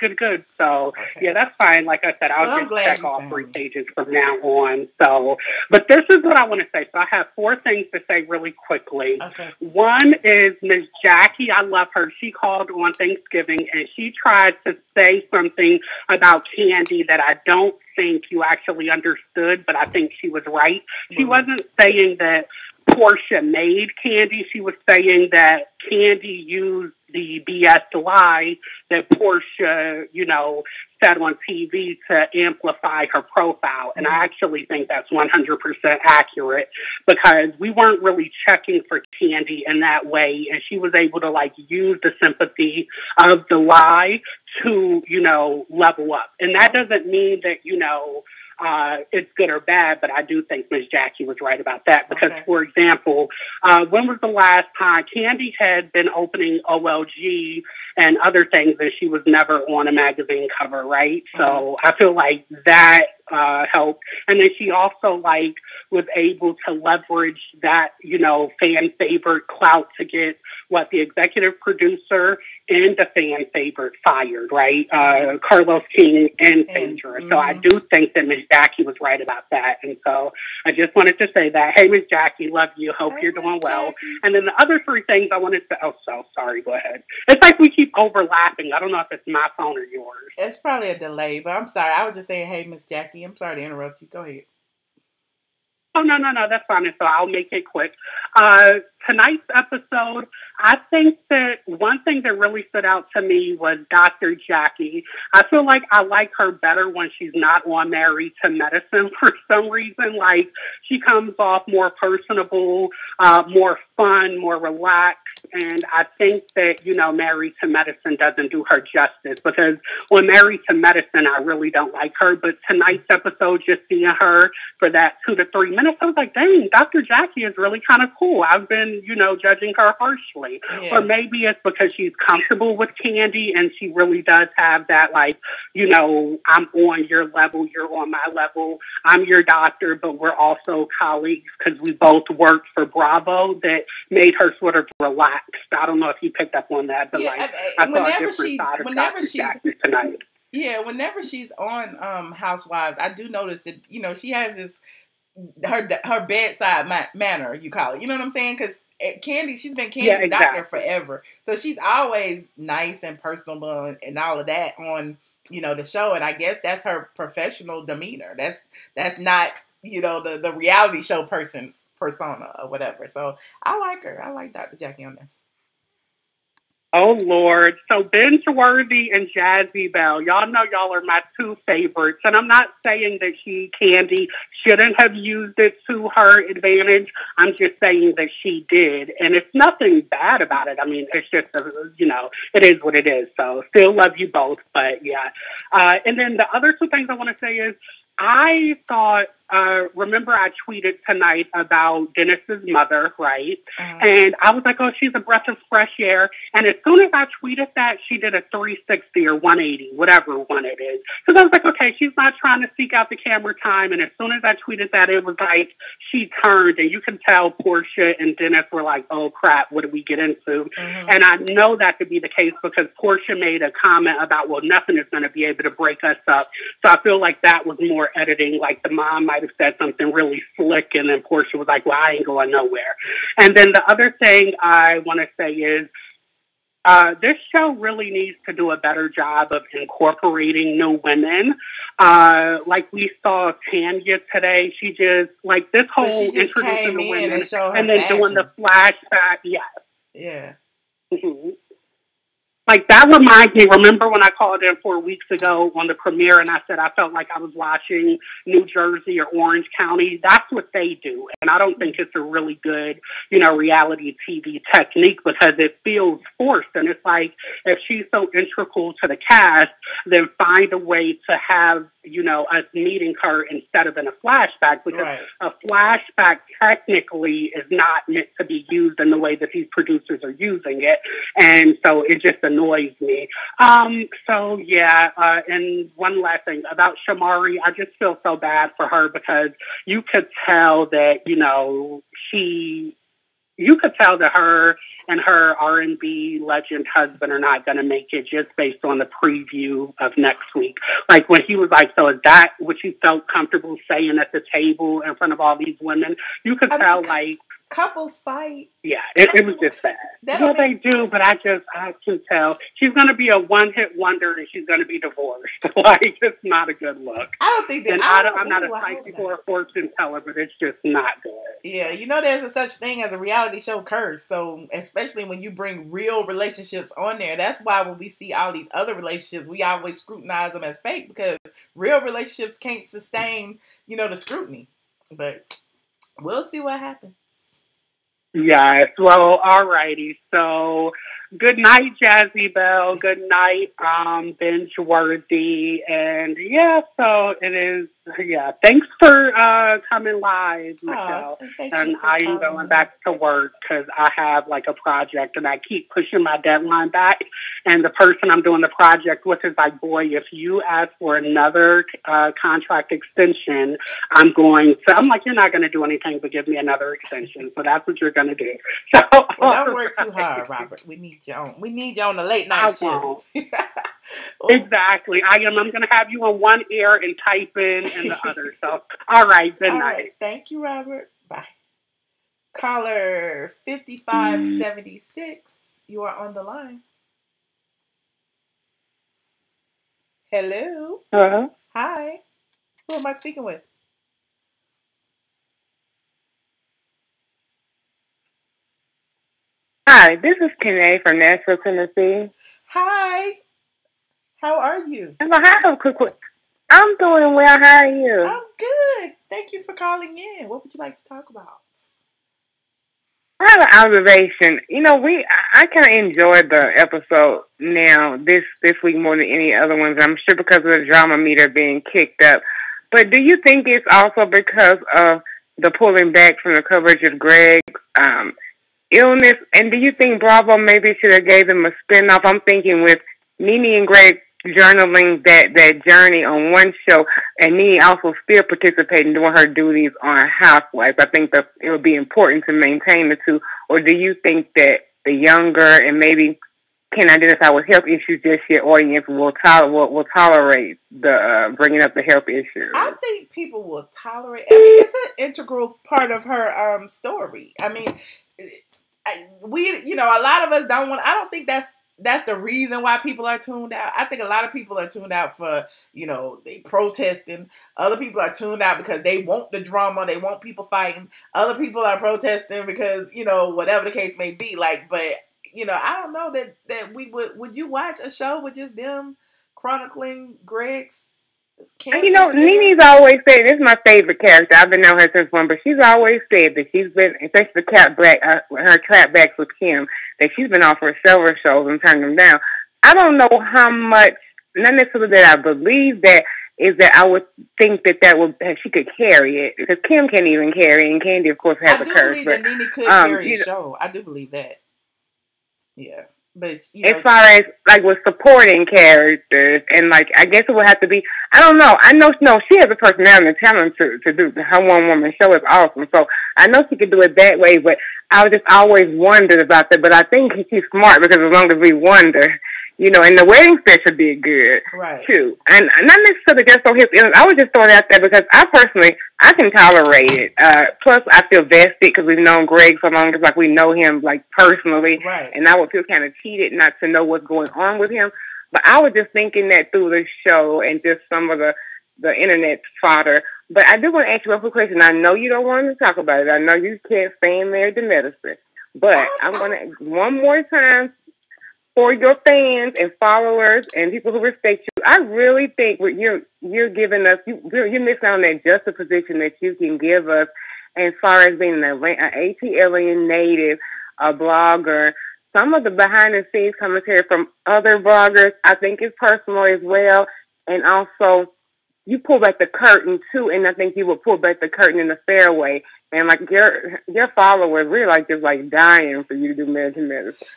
So, yeah, that's fine. Like I said, I'll just check all 3 pages from now on. So, but this is what I want to say. So I have 4 things to say really quickly. Okay. One is Miss Jackie. I love her. She called on Thanksgiving, and she tried to say something about Kandi that I don't think you actually understood, but I think she was right. She wasn't saying that Porsha made Kandi. She was saying that Kandi used the BS lie that Porsha, said on TV to amplify her profile. And I actually think that's 100% accurate because we weren't really checking for Kandi in that way. And she was able to use the sympathy of the lie to, level up. And that doesn't mean that, it's good or bad, but I do think Miss Jackie was right about that because, for example, when was the last time Kandi had been opening OLG and other things and she was never on a magazine cover, right? So I feel like that helped. And then she also was able to leverage that, fan favorite clout to get the executive producer and the fan favorite fired, right? Carlos King and Phaedra. So I do think that Miss Jackie was right about that. And so I just wanted to say that. Hey, Miss Jackie, love you. Hope you're doing well. And then the other three things I wanted to, sorry, go ahead. It's like we keep overlapping. I don't know if it's my phone or yours. It's probably a delay, but I'm sorry. I was just saying, hey, Miss Jackie, I'm sorry to interrupt you. Go ahead. Oh, no, that's fine. So I'll make it quick. Tonight's episode, I think that one thing that really stood out to me was Dr. Jackie. I feel like I like her better when she's not on Married to Medicine for some reason. She comes off more personable, more fun, more relaxed. And I think that, Married to Medicine doesn't do her justice because on Married to Medicine, I really don't like her. But tonight's episode, just seeing her for that 2 to 3 minutes, I was like, dang, Dr. Jackie is really kind of cool. I've been, judging her harshly. Yeah. Or maybe it's because she's comfortable with Kandi and she really does have that, I'm on your level, you're on my level. I'm your doctor, but we're also colleagues because we both worked for Bravo that made her sort of relaxed. I don't know if you picked up on that, but I saw a different side of Dr. Jackie tonight. Yeah, whenever she's on Housewives, I do notice that, she has this her bedside manner, you call it. You know what I'm saying? Because Kandi, she's been Kandi's doctor forever. So she's always nice and personable and all of that on, the show. And I guess that's her professional demeanor. That's not, the reality show persona or whatever. So I like her. I like Dr. Jackie on there. Oh, Lord. So Binge-worthy and Jazzy Belle, y'all know y'all are my two favorites. And I'm not saying that Kandi shouldn't have used it to her advantage. I'm just saying that she did. And it's nothing bad about it. I mean, it's just, it is what it is. So still love you both. But, yeah. And then the other two things I want to say is, I thought, remember I tweeted tonight about Dennis's mother, right? And I was like, oh, she's a breath of fresh air. And as soon as I tweeted that, she did a 360 or 180, whatever one it is. Because I was like, okay, she's not trying to seek out the camera time. And as soon as I tweeted that, it was like she turned. And you can tell Porsha and Dennis were like, oh, crap, what did we get into? And I know that to be the case because Porsha made a comment about, well, nothing is going to be able to break us up. So I feel like that was more editing. Like the mom might have said something really slick and then Porsha was like, well, I ain't going nowhere. And then the other thing I want to say is this show really needs to do a better job of incorporating new women. Like we saw Tanya today. She just, this whole introducing the women and then doing the flashback. Yes. Yeah. Mm-hmm. That reminds me, remember when I called in 4 weeks ago on the premiere and I said I felt like I was watching New Jersey or Orange County? That's what they do. And I don't think it's a really good, reality TV technique because it feels forced. And it's like, if she's so integral to the cast, then find a way to have, us meeting her instead of in a flashback because a flashback technically is not meant to be used in the way that these producers are using it. And so it just annoys me. And one last thing about Shamari, I just feel so bad for her because you could tell that, you could tell that her and her R&B legend husband are not going to make it just based on the preview of next week. When he was like, so is that what you felt comfortable saying at the table in front of all these women? You could tell, Couples fight. Yeah, it was just bad. Yeah, they do, but I can tell. She's going to be a one-hit wonder, and she's going to be divorced. Like, it's not a good look. I don't think that. And I'm not a psychic or a fortune teller, but it's just not good. Yeah, you know, there's a such thing as a reality show curse. So, especially when you bring real relationships on there, that's why when we see all these other relationships, we always scrutinize them as fake because real relationships can't sustain, you know, the scrutiny. But we'll see what happens. Yes. Well, alrighty. So, good night, Jazzy Belle. Good night, Binge Worthy. And yeah, so it is. Yeah. Thanks for coming live, Michelle. And I am going back to work because I have like a project and I keep pushing my deadline back. And the person I'm doing the project with is like, boy, if you ask for another contract extension, I'm like, you're not going to do anything but give me another extension. So that's what you're going to do. So well, don't work too hard, Robert. We need you on. We need you on the late night shift. Exactly. I'm going to have you on one ear and type in the other. So, all right. Good night. Right. Thank you, Robert. Bye. Caller 5576. You are on the line. Hello. Hello. Hi. Who am I speaking with? Hi, this is Kene from Nashville, Tennessee. Hi. How are you? I have a quick. I'm doing well. How are you? I'm good. Thank you for calling in. What would you like to talk about? I have an observation. You know, I kind of enjoyed the episode now this week more than any other ones. I'm sure because of the drama meter being kicked up. But do you think it's also because of the pulling back from the coverage of Gregg's illness? And do you think Bravo maybe should have gave them a spinoff? I'm thinking with Nene and Gregg journaling that journey on one show, and Nene also still participating doing her duties on Housewives. I think that it would be important to maintain the two. Or do you think that the younger and maybe can identify with health issues just your audience will tolerate the bringing up the health issues? I think people will tolerate. I mean, it's an integral part of her story. I mean, a lot of us don't want. I don't think that's the reason why people are tuned out. I think a lot of people are tuned out for, they protesting. Other people are tuned out because they want the drama. They want people fighting. Other people are protesting because, whatever the case may be. I don't know that we would you watch a show with just them chronicling Gregg's cancer? Nene's always said, this is my favorite character. I've been knowing her since one, but she's always said that she's been, especially her clapbacks with Kim, that she's been offered several shows and turned them down. I don't know how much, not necessarily that I believe that, is that I would think that she could carry it, because Kim can't even carry it, and Kandi, of course, has a curse. I do believe that Nene could carry a show. I do believe that. Yeah. But, as far as, with supporting characters, and, I guess it would have to be, I don't know. I know, she has a personality and talent to do her one-woman show is awesome. So, I know she could do it that way, but I just always wondered about that. But I think she's smart, because as long as we wonder, and the wedding special did good, right, too. And not necessarily just on his illness. I would just throw it out there because I can tolerate it. Plus, I feel vested because we've known Gregg so long. It's we know him, personally. Right. And I would feel kind of cheated not to know what's going on with him. But I was just thinking that through the show and just some of the internet fodder. But I do want to ask you one quick question. I know you don't want to talk about it. I know you can't stand married to medicine. But I'm going to, one more time, for your fans and followers and people who respect you, I really think what you're giving us, you're missing on that juxtaposition that you can give us as far as being an ATLien native, a blogger. Some of the behind-the-scenes commentary from other bloggers, I think, is personal as well. And also, you pull back the curtain, too, and I think you will pull back the curtain in a fair way. And, your followers, we're, just, dying for you to do American medicine.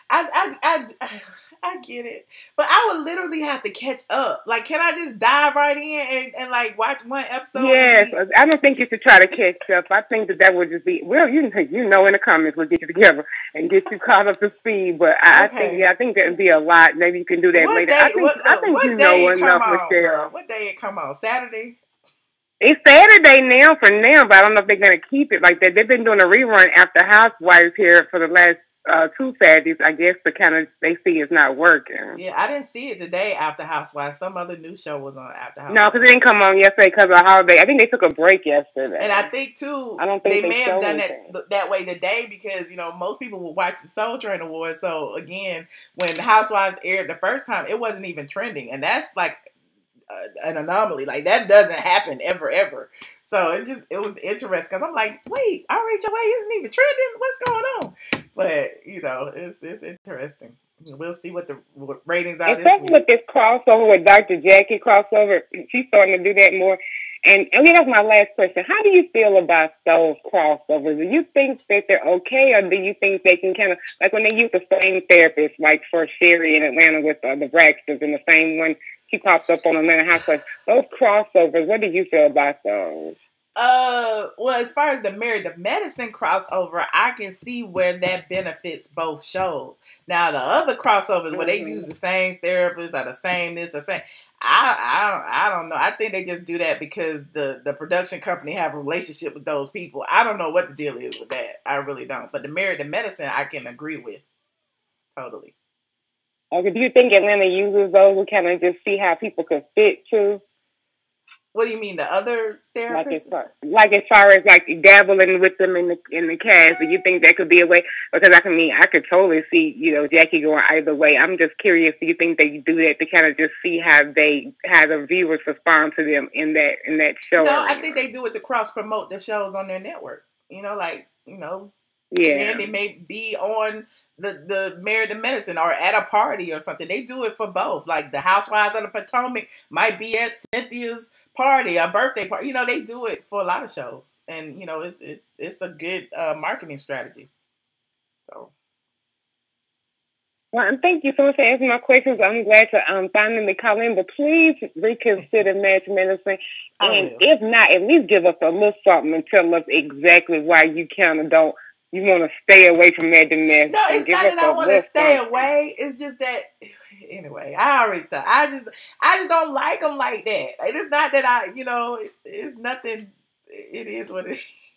I get it. But I would literally have to catch up. Can I just dive right in and watch one episode? Yes. I don't think you should try to catch up. I think that would just be, well, in the comments we'll get you together and get you caught up to speed. But I think that would be a lot. Maybe you can do that later. I think you know enough, Michelle. What day it come on? Saturday? It's Saturday now for now, but I don't know if they're gonna keep it like that. They've been doing a rerun after Housewives here for the last 2 Saturdays. I guess the kind of they see it's not working. Yeah, I didn't see it today after Housewives. Some other new show was on after Housewives. No, because it didn't come on yesterday because of the holiday. I think they took a break yesterday. And I think too, I don't think they may have done anything. that way today because most people will watch the Soul Train Awards. So again, when Housewives aired the first time, it wasn't even trending, and that's like an anomaly. Like that doesn't happen ever. So it was interesting because I'm like, wait, RHOA isn't even trending. What's going on? But it's interesting. We'll see what the ratings are. Especially with this crossover with Dr. Jackie crossover, she's starting to do that more. And that's my last question. How do you feel about those crossovers? Do you think that they're okay, or do you think they can kind of, like when they use the same therapist, like for Sherry in Atlanta with the Braxtons, and the same one, she popped up on Atlanta Housewives. Those crossovers, what do you feel about those? Well, as far as the Married to Medicine crossover, I can see where that benefits both shows. Now, the other crossovers where they use the same therapist or the same this or same, I don't know. I think they just do that because the production company have a relationship with those people. I don't know what the deal is with that. I really don't. But the Married to Medicine, I can agree with totally. Okay, do you think Atlanta uses those to kind of just see how people could fit too? What do you mean, the other therapists? Like as far as like dabbling with them in the cast, do you think that could be a way? Because I could totally see Jackie going either way. I'm just curious. Do you think they do that to kind of just see how the viewers respond to them in that show? No, I think they do it to cross promote the shows on their network. Yeah. And they may be on the Married to Medicine or at a party or something. They do it for both. Like the Housewives of the Potomac might be at Cynthia's party, a birthday party. They do it for a lot of shows, and it's a good marketing strategy. So, well, and thank you so much for answering my questions. I'm glad to finally call in, but please reconsider Married to Medicine, and if not, at least give us a little something and tell us exactly why you kind of don't. You want to stay away from Married to Medicine. No, it's not that I want to stay away. It's just that, anyway, I already thought. I just don't like them like that. Like, it's not that it's nothing. It is what it is.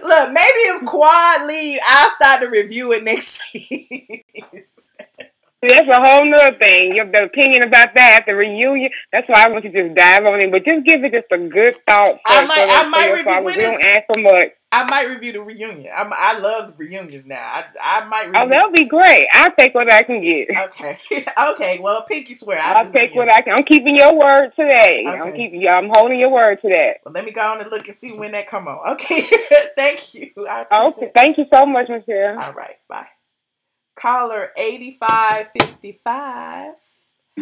Look, maybe if Quad leave, I'll start to review it next season. That's a whole nother thing. You have the opinion about that, the reunion. That's why I want you to just dive on it. But just give it just a good thought. I might review it. We don't ask for much. I might review the reunion. I love the reunions now. I might review. Oh, that'll be great. I'll take what I can get. Okay. Okay. Well, pinky swear. I'll take what I can. I'm keeping your word today. Okay. I'm holding your word to that. Well, let me go on and look and see when that come on. Okay. Thank you. Okay. Thank you so much, Marcille. All right. Bye. Caller 8555.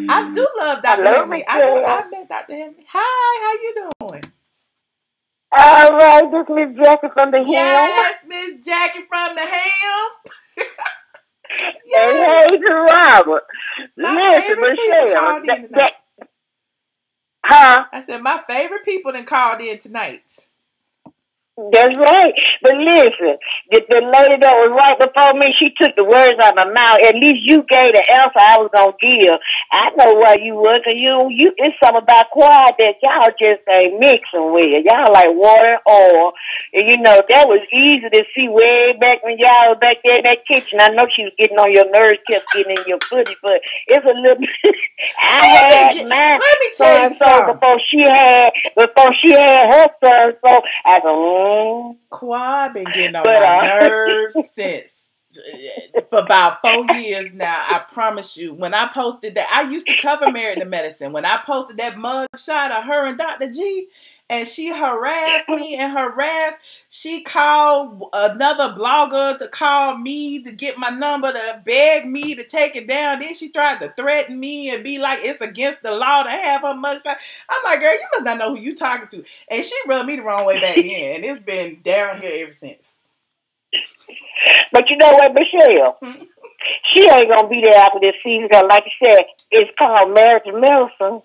I do love Dr. Henry. I met Dr. Henry. Hi, how you doing? All right, this is Miss Jackie from the Ham. Yes, Miss Jackie from the Ham. Yes. Hey, to Robert. Listen, Michelle. I said my favorite people that called in tonight. That's right. But listen, the lady that was right before me, she took the words out of my mouth. At least you gave the answer I was going to give. I know why you were, because you, it's something about Quad that y'all just ain't mixing with. Y'all like water and oil. And, that was easy to see way back when y'all was back there in that kitchen. I know she was getting on your nerves, kept getting in your footy, but it's a little bit. I had mine. Let me tell you something. Before she had her son, so I go, Quad been getting on my nerves since for about 4 years now. I promise you. When I posted that, I used to cover Married to Medicine. When I posted that mug shot of her and Dr. G, and she harassed me she called another blogger to call me to get my number to beg me to take it down. Then she tried to threaten me and be like, it's against the law to have her mugshot. I'm like, girl, you must not know who you talking to. And she rubbed me the wrong way back then. And it's been downhill ever since. But you know what, Michelle? She ain't going to be there after this season. Cause like you said, it's called Married to Medicine.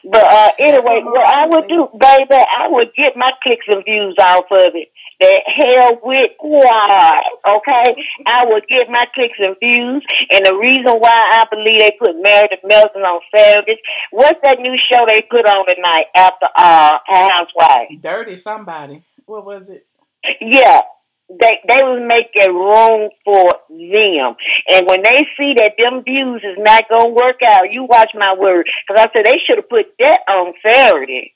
But anyway, what I would do, baby, I would get my clicks and views off of it. the hell with why, okay? I will get my clicks and views, and the reason why I believe they put Meredith Melton on Saturdays. What's that new show they put on tonight after Housewives? Dirty somebody. What was it? Yeah. They was making room for them. And when they see that them views is not going to work out, you watch my word. Because I said they should have put that on Saturday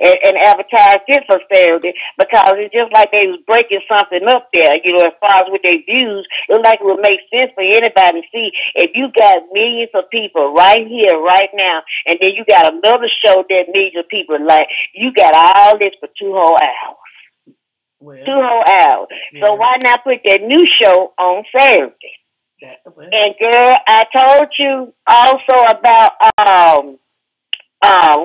and advertised it for Saturday, because it's just like they was breaking something up there, as far as with their views. It like it would make sense for anybody to see if you got millions of people right here, right now, and then you got another show that millions of people like, you got all this for 2 whole hours. Well, 2 whole hours. Yeah. So why not put that new show on Saturday? Well. And girl, I told you also about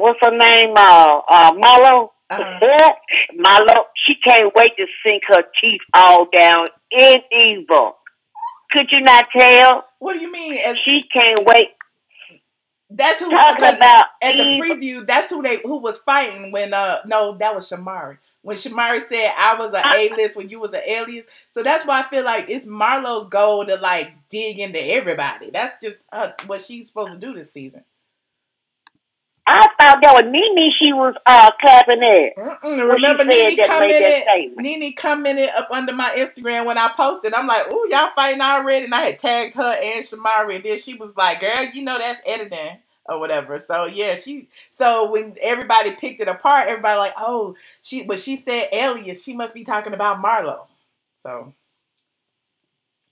what's her name? Marlo. Marlo, she can't wait to sink her teeth all down in evil. Could you not tell? What do you mean? She can't wait. That's who talking about at the evil. preview. That's who was fighting when no, that was Shamari. When Shamari said I was an A-list when you was an alias. So that's why I feel like it's Marlo's goal to like dig into everybody. That's just what she's supposed to do this season. I thought that was Nene she was clapping at. Remember Nene commented up under my Instagram when I posted. I'm like, ooh, y'all fighting already? And I had tagged her and Shamari. And then she was like, girl, that's editing or whatever. So yeah, so when everybody picked it apart, everybody like, oh, she said alias. She must be talking about Marlo. So.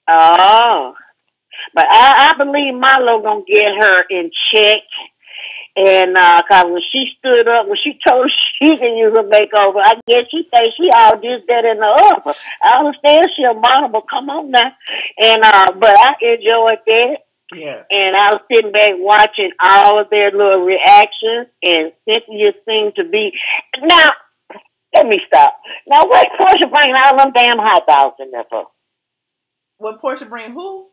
Oh. But I believe Marlo gonna get her in check. And cause when she stood up, when she told her she can use a makeover, I guess she thinks she all this, that, and the other. I understand she a model, but come on now. And but I enjoyed that. Yeah. And I was sitting back watching all of their little reactions, and Cynthia seemed to be. Now, let me stop. Now, what Porsha bringing all them damn hot dogs in there for? What Porsha bring who?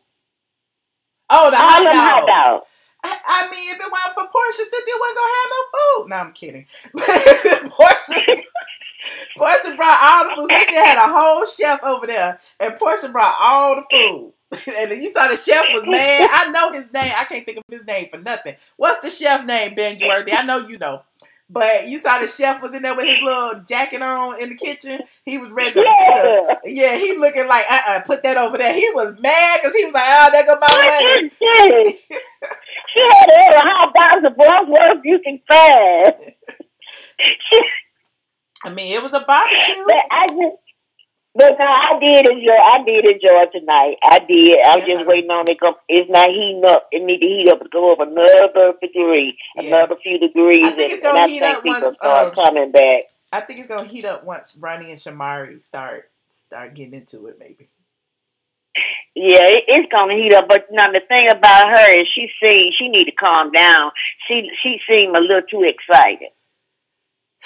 Oh, the all hot dogs. Hot dogs. I mean, if it wasn't for Porsha, Cynthia wasn't gonna have no food. No, I'm kidding. Porsha brought all the food. Cynthia had a whole chef over there, and Porsha brought all the food. And you saw the chef was mad. I know his name. I can't think of his name for nothing. What's the chef name, Benjworthy? I know you know. But you saw the chef was in there with his little jacket on in the kitchen. He was ready to he looking like, put that over there. He was mad because he was like, oh, there go my money. She had every hot dogs of work you can find. I mean, it was a barbecue. But no, I did enjoy tonight. I did. I was just waiting on it. It's not heating up. It need to heat up to go up another degree, another few degrees. I think it's gonna heat up once coming back. I think it's gonna heat up once Ronnie and Shamari start getting into it, maybe. Yeah, it's gonna heat up. But now the thing about her is she need to calm down. She seemed a little too excited.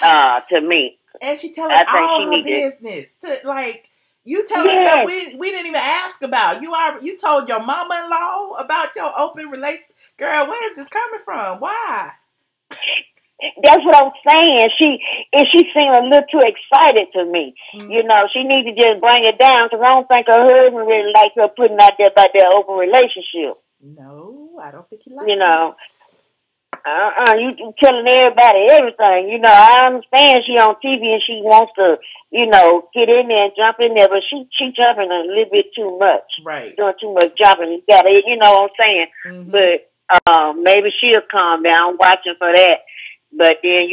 To me. And she telling all her business. You telling stuff we didn't even ask about. You told your mama-in-law about your open relationship. Girl, where is this coming from? Why? That's what I'm saying. She seemed a little too excited to me. Mm-hmm. She need to just bring it down, because I don't think her husband really likes her putting out there about their open relationship. No, I don't think he likes you telling everybody everything. I understand she on TV and she wants to, get in there and jump in there, but she jumping a little bit too much. Right. Doing too much jumping. You got it, you know what I'm saying? Mm-hmm. But maybe she'll calm down. I'm watching for that. But then,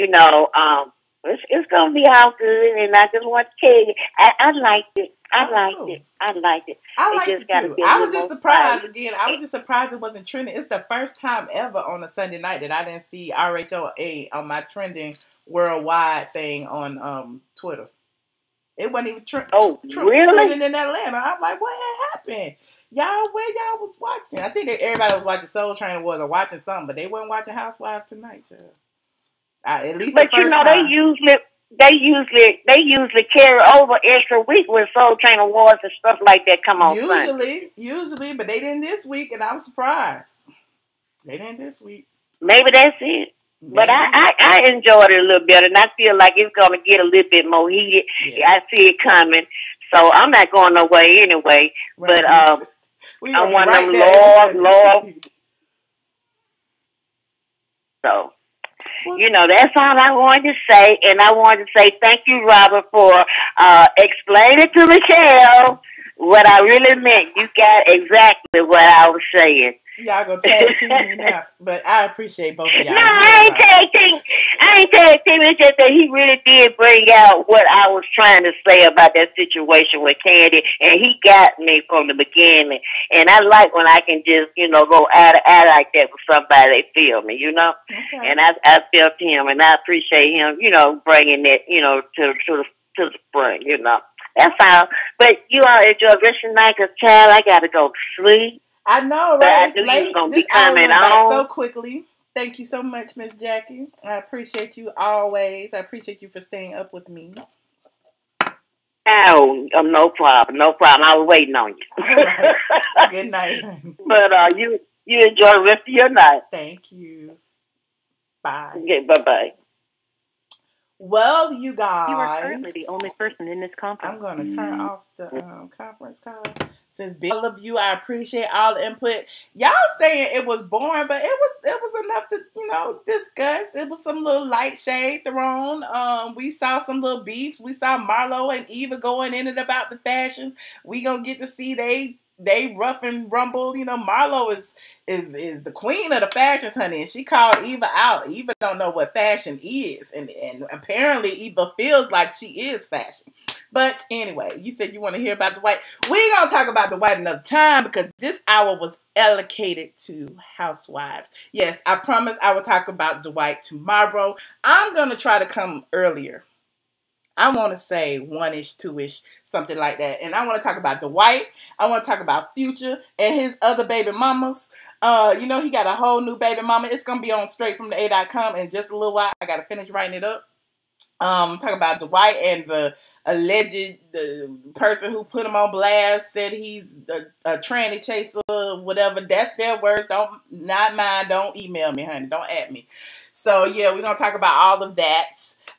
it's going to be all good, and I just want to tell you, I liked it. I liked it. I liked it too. I was just surprised again. I was just surprised it wasn't trending. It's the first time ever on a Sunday night that I didn't see RHOA on my trending worldwide thing on Twitter. It wasn't even trending in Atlanta. I'm like, what had happened? Where y'all was watching? I think that everybody was watching Soul Train or watching something, but they wasn't watching Housewives tonight, child. At least the first time. They usually carry over extra week when Soul Train Awards and stuff like that come on Sunday. Usually, but they didn't this week, and I was surprised. They didn't this week. Maybe that's it. But I enjoyed it a little bit, and I feel like it's going to get a little bit more heated. Yeah. I see it coming. So I'm not going away anyway. Right. But I want them Lord. So, you know, that's all I wanted to say. And I wanted to say thank you, Robert, for explaining to Michelle what I really meant. You got exactly what I was saying. Y'all gonna tag team me now, but I appreciate both of y'all. No, I ain't tag team. It's just that he really did bring out what I was trying to say about that situation with Kandi, and he got me from the beginning. And I like when I can just, you know, go out like that with somebody. They feel me, you know. Okay. And I felt him, and I appreciate him, you know, bringing that, you know, to the spring, you know. That's all. But you all enjoy the rest of the night, 'cause, child, I gotta go to sleep. I know, right? It's late. This hour went by so quickly. Thank you so much, Miss Jackie. I appreciate you always. I appreciate you for staying up with me. Oh, no problem. No problem. I was waiting on you. All right. Good night, honey. But you enjoy the rest of your night. Thank you. Bye. Okay, bye-bye. Well, you guys. You are currently the only person in this conference. I'm going to turn off the conference call. Since all of you, I appreciate all the input. Y'all saying it was boring, but it was enough to, you know, discuss. It was some little light shade thrown. We saw some little beefs. We saw Marlo and Eva going in and about the fashions. We gonna get to see they rough and rumble. You know, Marlo is the queen of the fashions, honey, and she called Eva out. Eva don't know what fashion is, and apparently Eva feels like she is fashion. But anyway, you said you want to hear about Dwight. We're going to talk about Dwight another time, because this hour was allocated to Housewives. Yes, I promise I will talk about Dwight tomorrow. I'm going to try to come earlier. I want to say 1-ish, 2-ish, something like that. And I want to talk about Dwight. I want to talk about Future and his other baby mamas. You know, he got a whole new baby mama. It's going to be on straight from the A.com in just a little while. I got to finish writing it up. Talking about Dwight and the alleged person who put him on blast, said he's a tranny chaser, whatever. That's their words. Not mine. Don't email me, honey. Don't at me. So yeah, we're gonna talk about all of that.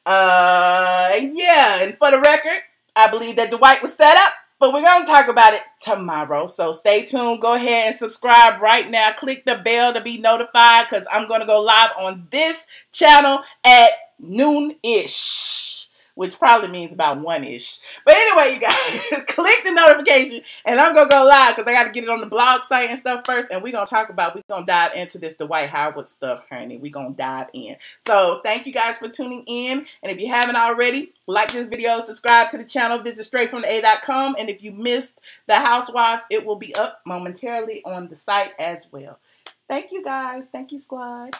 Yeah, and for the record, I believe that Dwight was set up, but we're gonna talk about it tomorrow. So stay tuned. Go ahead and subscribe right now. Click the bell to be notified, because I'm gonna go live on this channel at noon-ish, which probably means about 1-ish. But anyway, you guys, click the notification, and I'm going to go live because I got to get it on the blog site and stuff first, and we're going to dive into this Dwight Howard stuff, honey. We're going to dive in. So thank you guys for tuning in, and if you haven't already, like this video, subscribe to the channel, visit straightfromtheA.com, and if you missed the Housewives, it will be up momentarily on the site as well. Thank you guys. Thank you, squad.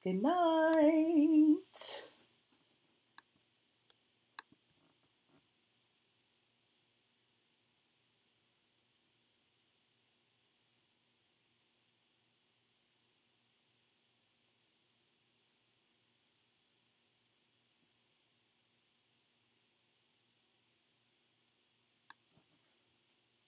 Good night.